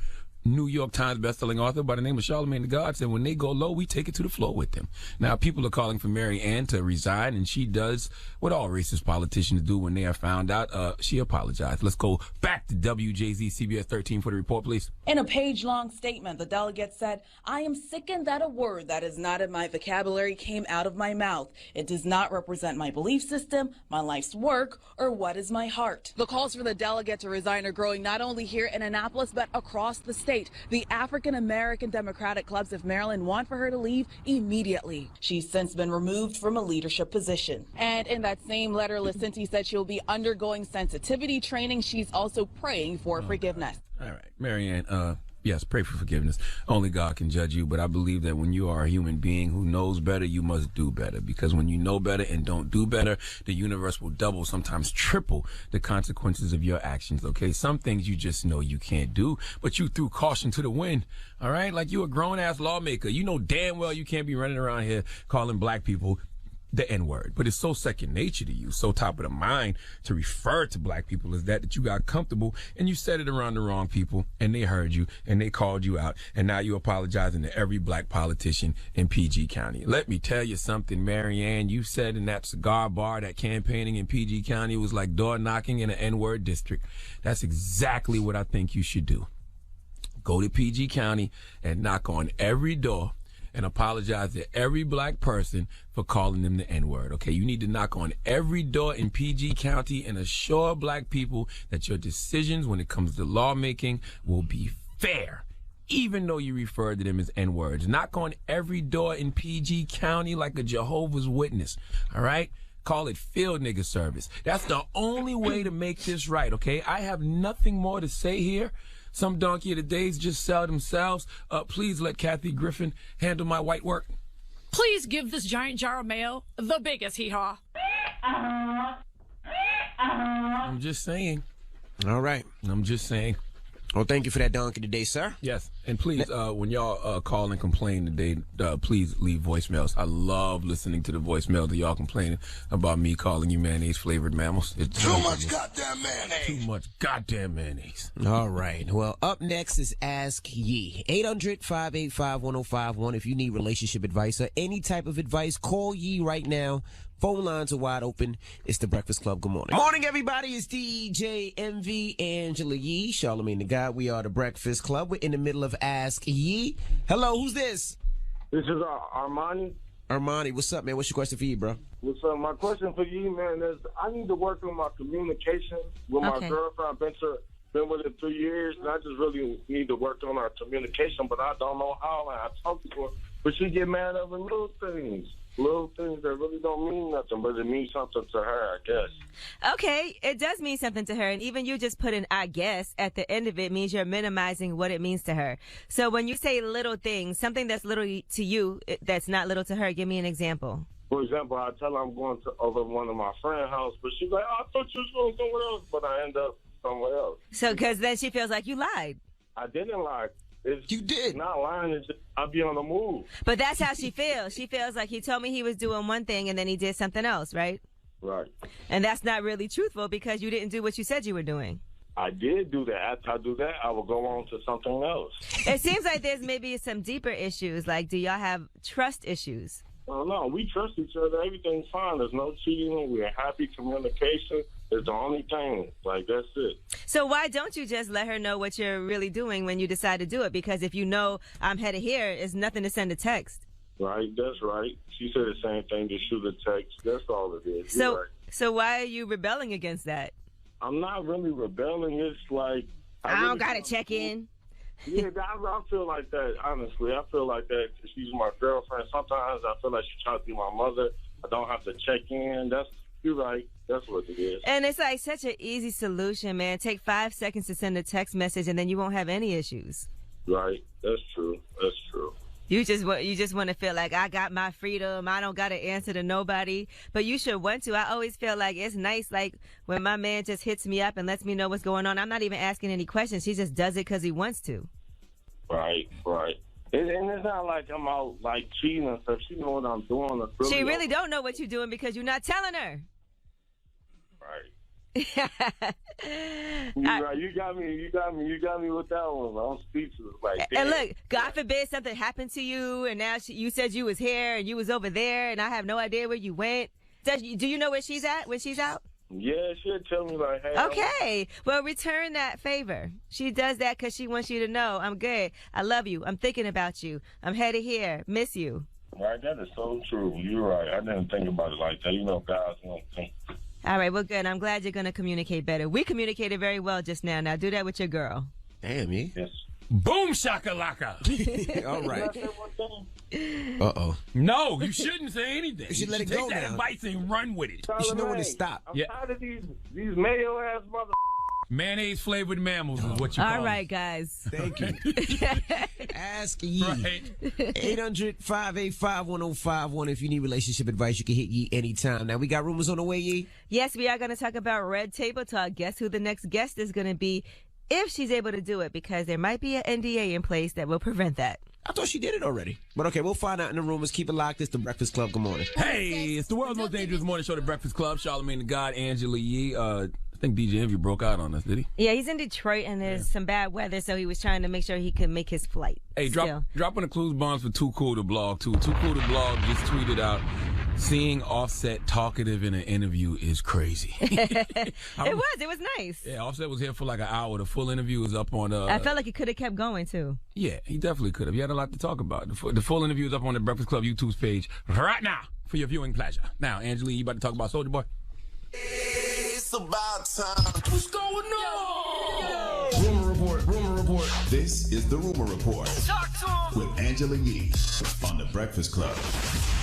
S2: New York Times bestselling author by the name of Charlamagne the God said, when they go low, we take it to the floor with them. Now, people are calling for Mary Ann to resign, and she does what all racist politicians do when they are found out. She apologized. Let's go back to WJZ CBS 13 for the report, please.
S20: In a page-long statement, the delegate said, I am sickened that a word that is not in my vocabulary came out of my mouth. It does not represent my belief system, my life's work, or what is my heart. The calls for the delegate to resign are growing not only here in Annapolis, but across the state. The African American Democratic clubs of Maryland want for her to leave immediately. She's since been removed from a leadership position. And in that same letter, Lasanti said she'll be undergoing sensitivity training. She's also praying for forgiveness.
S2: All right, Mary Ann, yes, pray for forgiveness. Only God can judge you, but I believe that when you are a human being who knows better, you must do better. Because when you know better and don't do better, the universe will double, sometimes triple, the consequences of your actions, okay? Some things you just know you can't do, but you threw caution to the wind, all right? Like you a grown-ass lawmaker. You know damn well you can't be running around here calling black people the N-word, but it's so second nature to you, so top of the mind to refer to black people as that you got comfortable and you said it around the wrong people and they heard you and they called you out and now you apologizing to every black politician in PG County. Let me tell you something, Mary Ann, you said in that cigar bar that campaigning in PG County was like door knocking in an N-word district. That's exactly what I think you should do. Go to PG County and knock on every door and apologize to every black person for calling them the N-word, okay? You need to knock on every door in PG County and assure black people that your decisions when it comes to lawmaking will be fair, even though you refer to them as N-words. Knock on every door in PG County like a Jehovah's Witness, all right? Call it field nigga service. That's the only way to make this right, okay? I have nothing more to say here. Some donkey of the days just sell themselves. Please let Kathy Griffin handle my white work.
S21: Please give this giant jar of mayo the biggest hee-haw.
S2: I'm just saying.
S4: All right.
S2: I'm just saying.
S4: Well, thank you for that donkey today, sir.
S2: Yes, and please, when y'all call and complain today, please leave voicemails. I love listening to the voicemails that y'all complaining about me calling you mayonnaise-flavored mammals. It's
S16: too much goddamn mayonnaise.
S2: Too much goddamn mayonnaise.
S4: All right. Well, up next is Ask Yee. 800-585-1051. If you need relationship advice or any type of advice, call Yee right now. Phone lines are wide open. It's The Breakfast Club. Good morning. Morning, everybody. It's DJ MV, Angela Yee, Charlamagne the God. We are The Breakfast Club. We're in the middle of Ask Yee. Hello, who's this?
S22: This is Armani.
S4: Armani, what's up, man? What's your question for you, bro?
S22: What's up? My question for you, man, is I need to work on my communication with my girlfriend. I've been with her 3 years, and I just really need to work on our communication, but I don't know how. And I talk to her, but she get mad over little things that really don't mean nothing, but it means something to her, I guess.
S1: Okay, it does mean something to her, and even you just put an "I guess" at the end of it means you're minimizing what it means to her. So when you say little things, something that's little to you that's not little to her, give me an example.
S22: For example, I tell her I'm going to over one of my friend's house, but she's like, I thought you was going somewhere else, but I end up somewhere else.
S1: So, because then she feels like you lied.
S22: I didn't lie.
S4: You did.
S22: Not lying. It's just I be on the move.
S1: But that's how she feels. She feels like he told me he was doing one thing and then he did something else, right?
S22: Right.
S1: And that's not really truthful because you didn't do what you said you were doing.
S22: I did do that. After I do that, I will go on to something else.
S1: It seems like there's maybe some deeper issues. Like, do y'all have trust issues?
S22: Well, no, we trust each other. Everything's fine. There's no cheating. We're happy. Communication is the only thing. Like, that's it.
S1: So why don't you just let her know what you're really doing when you decide to do it? Because if you know I'm headed here, it's nothing to send a text.
S22: Right, that's right. She said the same thing, to shoot a text. That's all it is.
S1: So,
S22: right.
S1: So why are you rebelling against that?
S22: I'm not really rebelling. It's like...
S1: I don't got to check in.
S22: Yeah, I feel like that, honestly. I feel like that. She's my girlfriend. Sometimes I feel like she tries to be my mother. I don't have to check in. You're right. That's what it is.
S1: And it's like such an easy solution, man. Take 5 seconds to send a text message and then you won't have any issues.
S22: Right. That's true. That's true.
S1: You just want to feel like I got my freedom. I don't got to answer to nobody. But you should want to. I always feel like it's nice, like when my man just hits me up and lets me know what's going on. I'm not even asking any questions. He just does it because he wants to.
S22: Right, right. And it's not like I'm out like cheating and stuff. She know what I'm doing.
S1: She really don't know what you're doing because you're not telling her.
S22: Right. Right. You got me with that one. I'm speechless. Like,
S1: and look, God forbid something happened to you, and now you said you was here and you was over there, and I have no idea where you went. Do you know where she's at? When she's out?
S22: Yeah, she'll tell me like, hey.
S1: Okay, well, return that favor. She does that because she wants you to know I'm good. I love you. I'm thinking about you. I'm headed here. Miss you.
S22: Right, that is so true. You're right. I didn't think about it like that. You know, guys don't think.
S1: All right, well, good. I'm glad you're going to communicate better. We communicated very well just now. Now do that with your girl.
S4: Damn, me.
S22: Yes.
S2: Boom shakalaka.
S4: All right. Uh-oh.
S2: No, you shouldn't say anything.
S4: You should let it
S2: take
S4: go
S2: that
S4: now.
S2: advice and run with it.
S4: You should know when to stop.
S22: I'm tired of these mayo-ass mother...
S2: Mayonnaise-flavored mammals is what you call
S1: All right, guys.
S4: Thank you. Ask Yee.
S2: Right.
S4: 800-585-1051. If you need relationship advice, you can hit Yee anytime. Now, we got rumors on the way, Yee?
S1: Yes, we are going to talk about Red Table Talk. Guess who the next guest is going to be if she's able to do it, because there might be an NDA in place that will prevent that.
S4: I thought she did it already. But okay, we'll find out in the rumors. Keep it locked. It's The Breakfast Club. Good morning.
S2: Hey, it's the world's most dangerous morning show, The Breakfast Club. Charlamagne the God, Angela Yee. I think DJ Envy broke out on us, did he?
S1: Yeah, he's in Detroit, and there's some bad weather, so he was trying to make sure he could make his flight.
S2: Hey, dropping the clues bombs for Too Cool to Blog, too. Too Cool to Blog just tweeted out Seeing Offset talkative in an interview is crazy.
S1: It was nice.
S2: Yeah, Offset was here for like an hour. The full interview was up on...
S1: I felt like he could have kept going, too.
S2: Yeah, he definitely could have. He had a lot to talk about. The full interview is up on the Breakfast Club YouTube's page right now for your viewing pleasure. Now, Angeline, you about to talk about Soulja Boy?
S16: It's about time.
S3: What's going on?
S16: Rumor report. This is the Rumor Report.
S3: Talk to him.
S16: With Angela Yee on the Breakfast Club.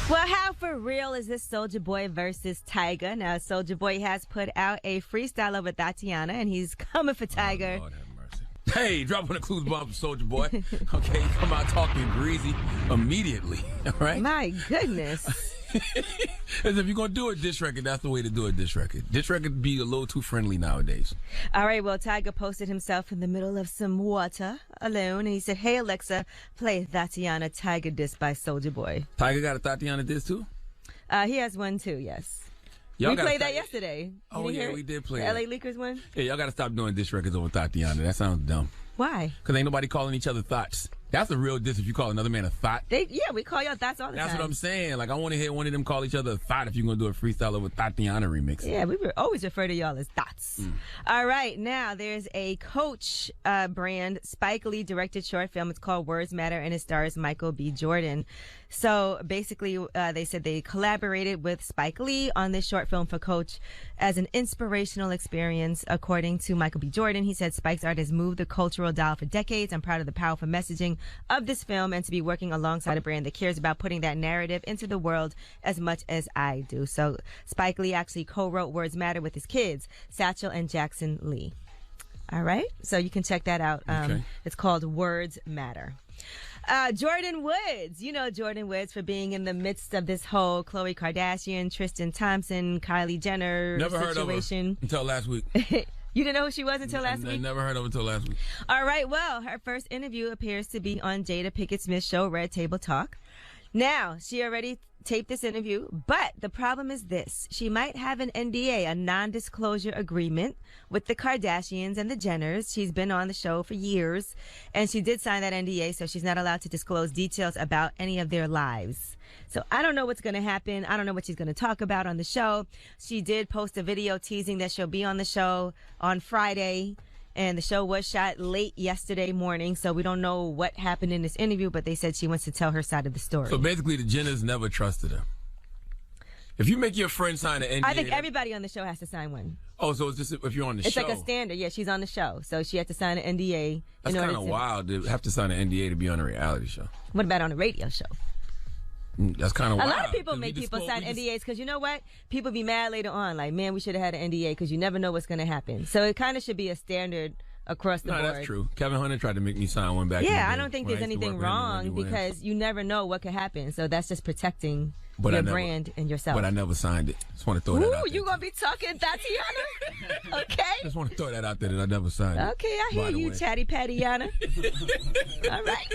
S1: Well, how for real is this Soulja Boy versus Tyga? Now, Soulja Boy has put out a freestyle over Tatiana, and he's coming for Tyga.
S2: Oh, Lord have mercy. Hey, dropping a clues bomb for Soulja Boy. Okay, come out talking greasy immediately. All right?
S1: My goodness.
S2: If you're going to do a diss record, that's the way to do a diss record. Diss record be a little too friendly nowadays.
S1: All right, well, Tyga posted himself in the middle of some water alone, and he said, "Hey, Alexa, play Tatiana Tyga diss by Soulja Boy."
S2: Tyga got a Tatiana diss, too?
S1: He has one, too, yes.
S2: Y'all
S1: we played that yesterday.
S2: Oh, yeah, we did play
S1: the
S2: that.
S1: LA Leakers one?
S2: Yeah, y'all got to stop doing diss records over Tatiana. That sounds dumb.
S1: Why?
S2: Because ain't nobody calling each other thoughts. That's a real diss if you call another man a thought.
S1: We call y'all thoughts all the time.
S2: That's what I'm saying. Like, I want to hear one of them call each other a thought if you're going to do a freestyle over Tatiana remix.
S1: Yeah, we always refer to y'all as thoughts. All right, now there's a Coach brand Spike Lee directed short film. It's called Words Matter, and it stars Michael B. Jordan. So basically, they said they collaborated with Spike Lee on this short film for Coach as an inspirational experience. According to Michael B. Jordan, he said Spike's art has moved the cultural dial for decades. I'm proud of the powerful messaging of this film and to be working alongside a brand that cares about putting that narrative into the world as much as I do. So Spike Lee actually co-wrote Words Matter with his kids, Satchel and Jackson Lee. All right, so you can check that out.
S2: Okay.
S1: It's called Words Matter. Jordan Woods, you know Jordan Woods for being in the midst of this whole Khloe Kardashian, Tristan Thompson, Kylie Jenner
S2: Never
S1: situation.
S2: heard of her until last week.
S1: You didn't know who she was until last week?
S2: Never heard of her until last week.
S1: All right, well, her first interview appears to be on Jada Pinkett Smith's show, Red Table Talk. Now, she already taped this interview, but the problem is this. She might have an NDA, a non-disclosure agreement with the Kardashians and the Jenners. She's been on the show for years, and she did sign that NDA, so she's not allowed to disclose details about any of their lives. So I don't know what's going to happen. I don't know what she's going to talk about on the show. She did post a video teasing that she'll be on the show on Friday. And the show was shot late yesterday morning, so we don't know what happened in this interview, but they said she wants to tell her side of the story.
S2: So basically, the Jenners never trusted her. If you make your friend sign an NDA...
S1: I think everybody on the show has to sign one.
S2: Oh, so it's just if you're on the
S1: show? It's like a standard. Yeah, she's on the show, so she had to sign an NDA.
S2: That's kind of wild to have to sign an NDA to be on a reality show.
S1: What about on a radio show?
S2: That's kind of wild.
S1: A lot of people make people sign NDAs because you know what? People be mad later on. Like, man, we should have had an NDA because you never know what's going to happen. So it kind of should be a standard across the board.
S2: No, that's true. Kevin Hunter tried to make me sign one back.
S1: Yeah, I don't think there's anything wrong because you never know what could happen. So that's just protecting your brand and yourself.
S2: But I never signed it. Just want to throw that out there.
S1: You going to be talking Tatiana? Okay.
S2: Just want to throw that out there that I never signed it.
S1: Okay, I hear you, Chatty Pattyana. All right.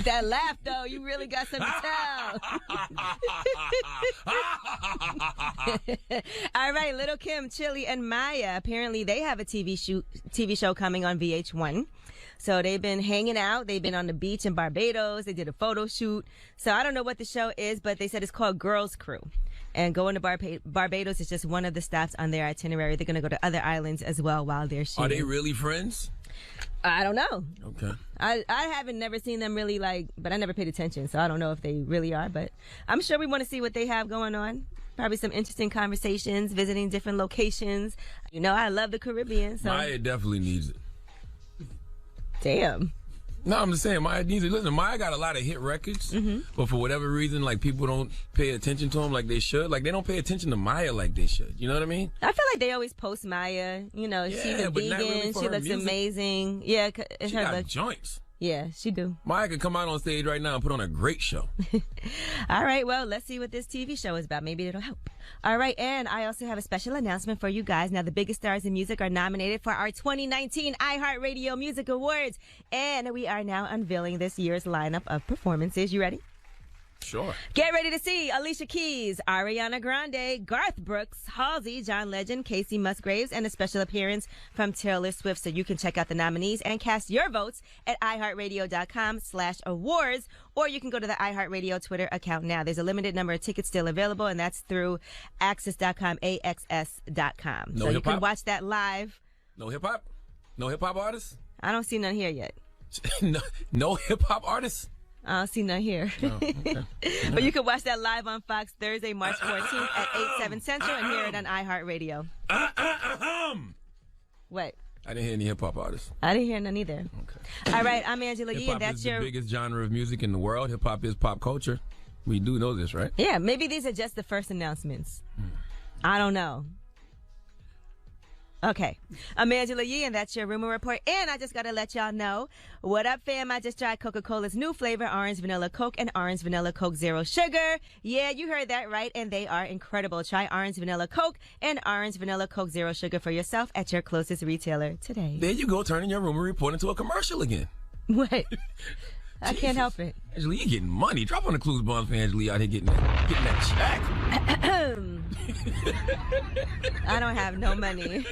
S1: That laugh, though, you really got something to tell. All right, Little Kim, Chili, and Maya. Apparently, they have a TV show coming on VH1. So they've been hanging out. They've been on the beach in Barbados. They did a photo shoot. So I don't know what the show is, but they said it's called Girls Crew. And going to Barbados is just one of the stops on their itinerary. They're going to go to other islands as well while they're shooting.
S2: Are they really friends?
S1: I don't know.
S2: Okay.
S1: I haven't never seen them really but I never paid attention, so I don't know if they really are. But I'm sure we want to see what they have going on. Probably some interesting conversations, visiting different locations. You know, I love the Caribbean. So.
S2: Maya definitely needs it.
S1: Damn.
S2: No, I'm just saying, Maya needs it. Listen, Maya got a lot of hit records, but for whatever reason, like, people don't pay attention to them like they should. Like, they don't pay attention to Maya like they should. You know what I mean?
S1: I feel like they always post Maya. You know, she's a vegan. Really she looks amazing. Yeah,
S2: she got joints.
S1: Yeah, she do.
S2: Maya could come out on stage right now and put on a great show.
S1: All right, well, let's see what this TV show is about. Maybe it'll help. All right, and I also have a special announcement for you guys. Now, the biggest stars in music are nominated for our 2019 iHeartRadio Music Awards, and we are now unveiling this year's lineup of performances. You ready?
S2: Sure.
S1: Get ready to see Alicia Keys, Ariana Grande, Garth Brooks, Halsey, John Legend, Casey Musgraves, and a special appearance from Taylor Swift. So you can check out the nominees and cast your votes at iHeartRadio.com/awards, or you can go to the iHeartRadio Twitter account now. There's a limited number of tickets still available, and that's through access.com, AXS.com.
S2: No
S1: so you
S2: hip-hop?
S1: can watch that live.
S2: No hip-hop? No hip-hop artists?
S1: I don't see none here yet.
S2: No hip-hop artists?
S1: I don't see none here.
S2: Oh, okay.
S1: But you can watch that live on Fox Thursday, March 14th at 8/7 Central and hear it on iHeartRadio. What?
S2: I didn't hear any hip-hop artists.
S1: I didn't hear none either. Okay. All right, I'm Angela Yee, and
S2: Hip-hop
S1: that's
S2: is
S1: your...
S2: the biggest genre of music in the world. Hip-hop is pop culture. We do know this, right?
S1: Yeah, maybe these are just the first announcements. I don't know. Okay. I'm Angela Yee, and that's your Rumor Report. And I just got to let y'all know, what up, fam? I just tried Coca-Cola's new flavor, Orange Vanilla Coke and Orange Vanilla Coke Zero Sugar. Yeah, you heard that right, and they are incredible. Try Orange Vanilla Coke and Orange Vanilla Coke Zero Sugar for yourself at your closest retailer today.
S2: There you go, turning your Rumor Report into a commercial again.
S1: What? I can't help it.
S2: Angela, you getting money. Drop on the clues bombs for Angela out here getting that check.
S1: I don't have no money.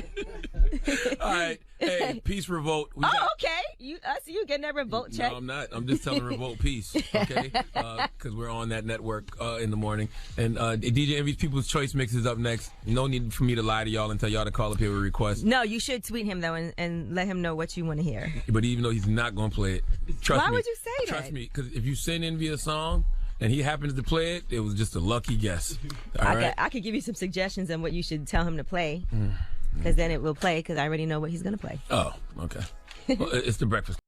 S2: All right. Hey, peace, revolt.
S1: Okay. I see you getting that revolt check.
S2: No, I'm not. I'm just telling revolt peace, okay? Because we're on that network in the morning. And DJ Envy's People's Choice Mix is up next. No need for me to lie to y'all and tell y'all to call up here with requests.
S1: No, you should tweet him, though, and let him know what you want to hear.
S2: But even though he's not going to play it, trust me.
S1: Why would you say that?
S2: Trust me, because if you send Envy a song and he happens to play it, it was just a lucky guess. All right?
S1: I could give you some suggestions on what you should tell him to play, because then it will play, because I already know what he's going to play.
S2: Oh, okay. Well, it's the breakfast.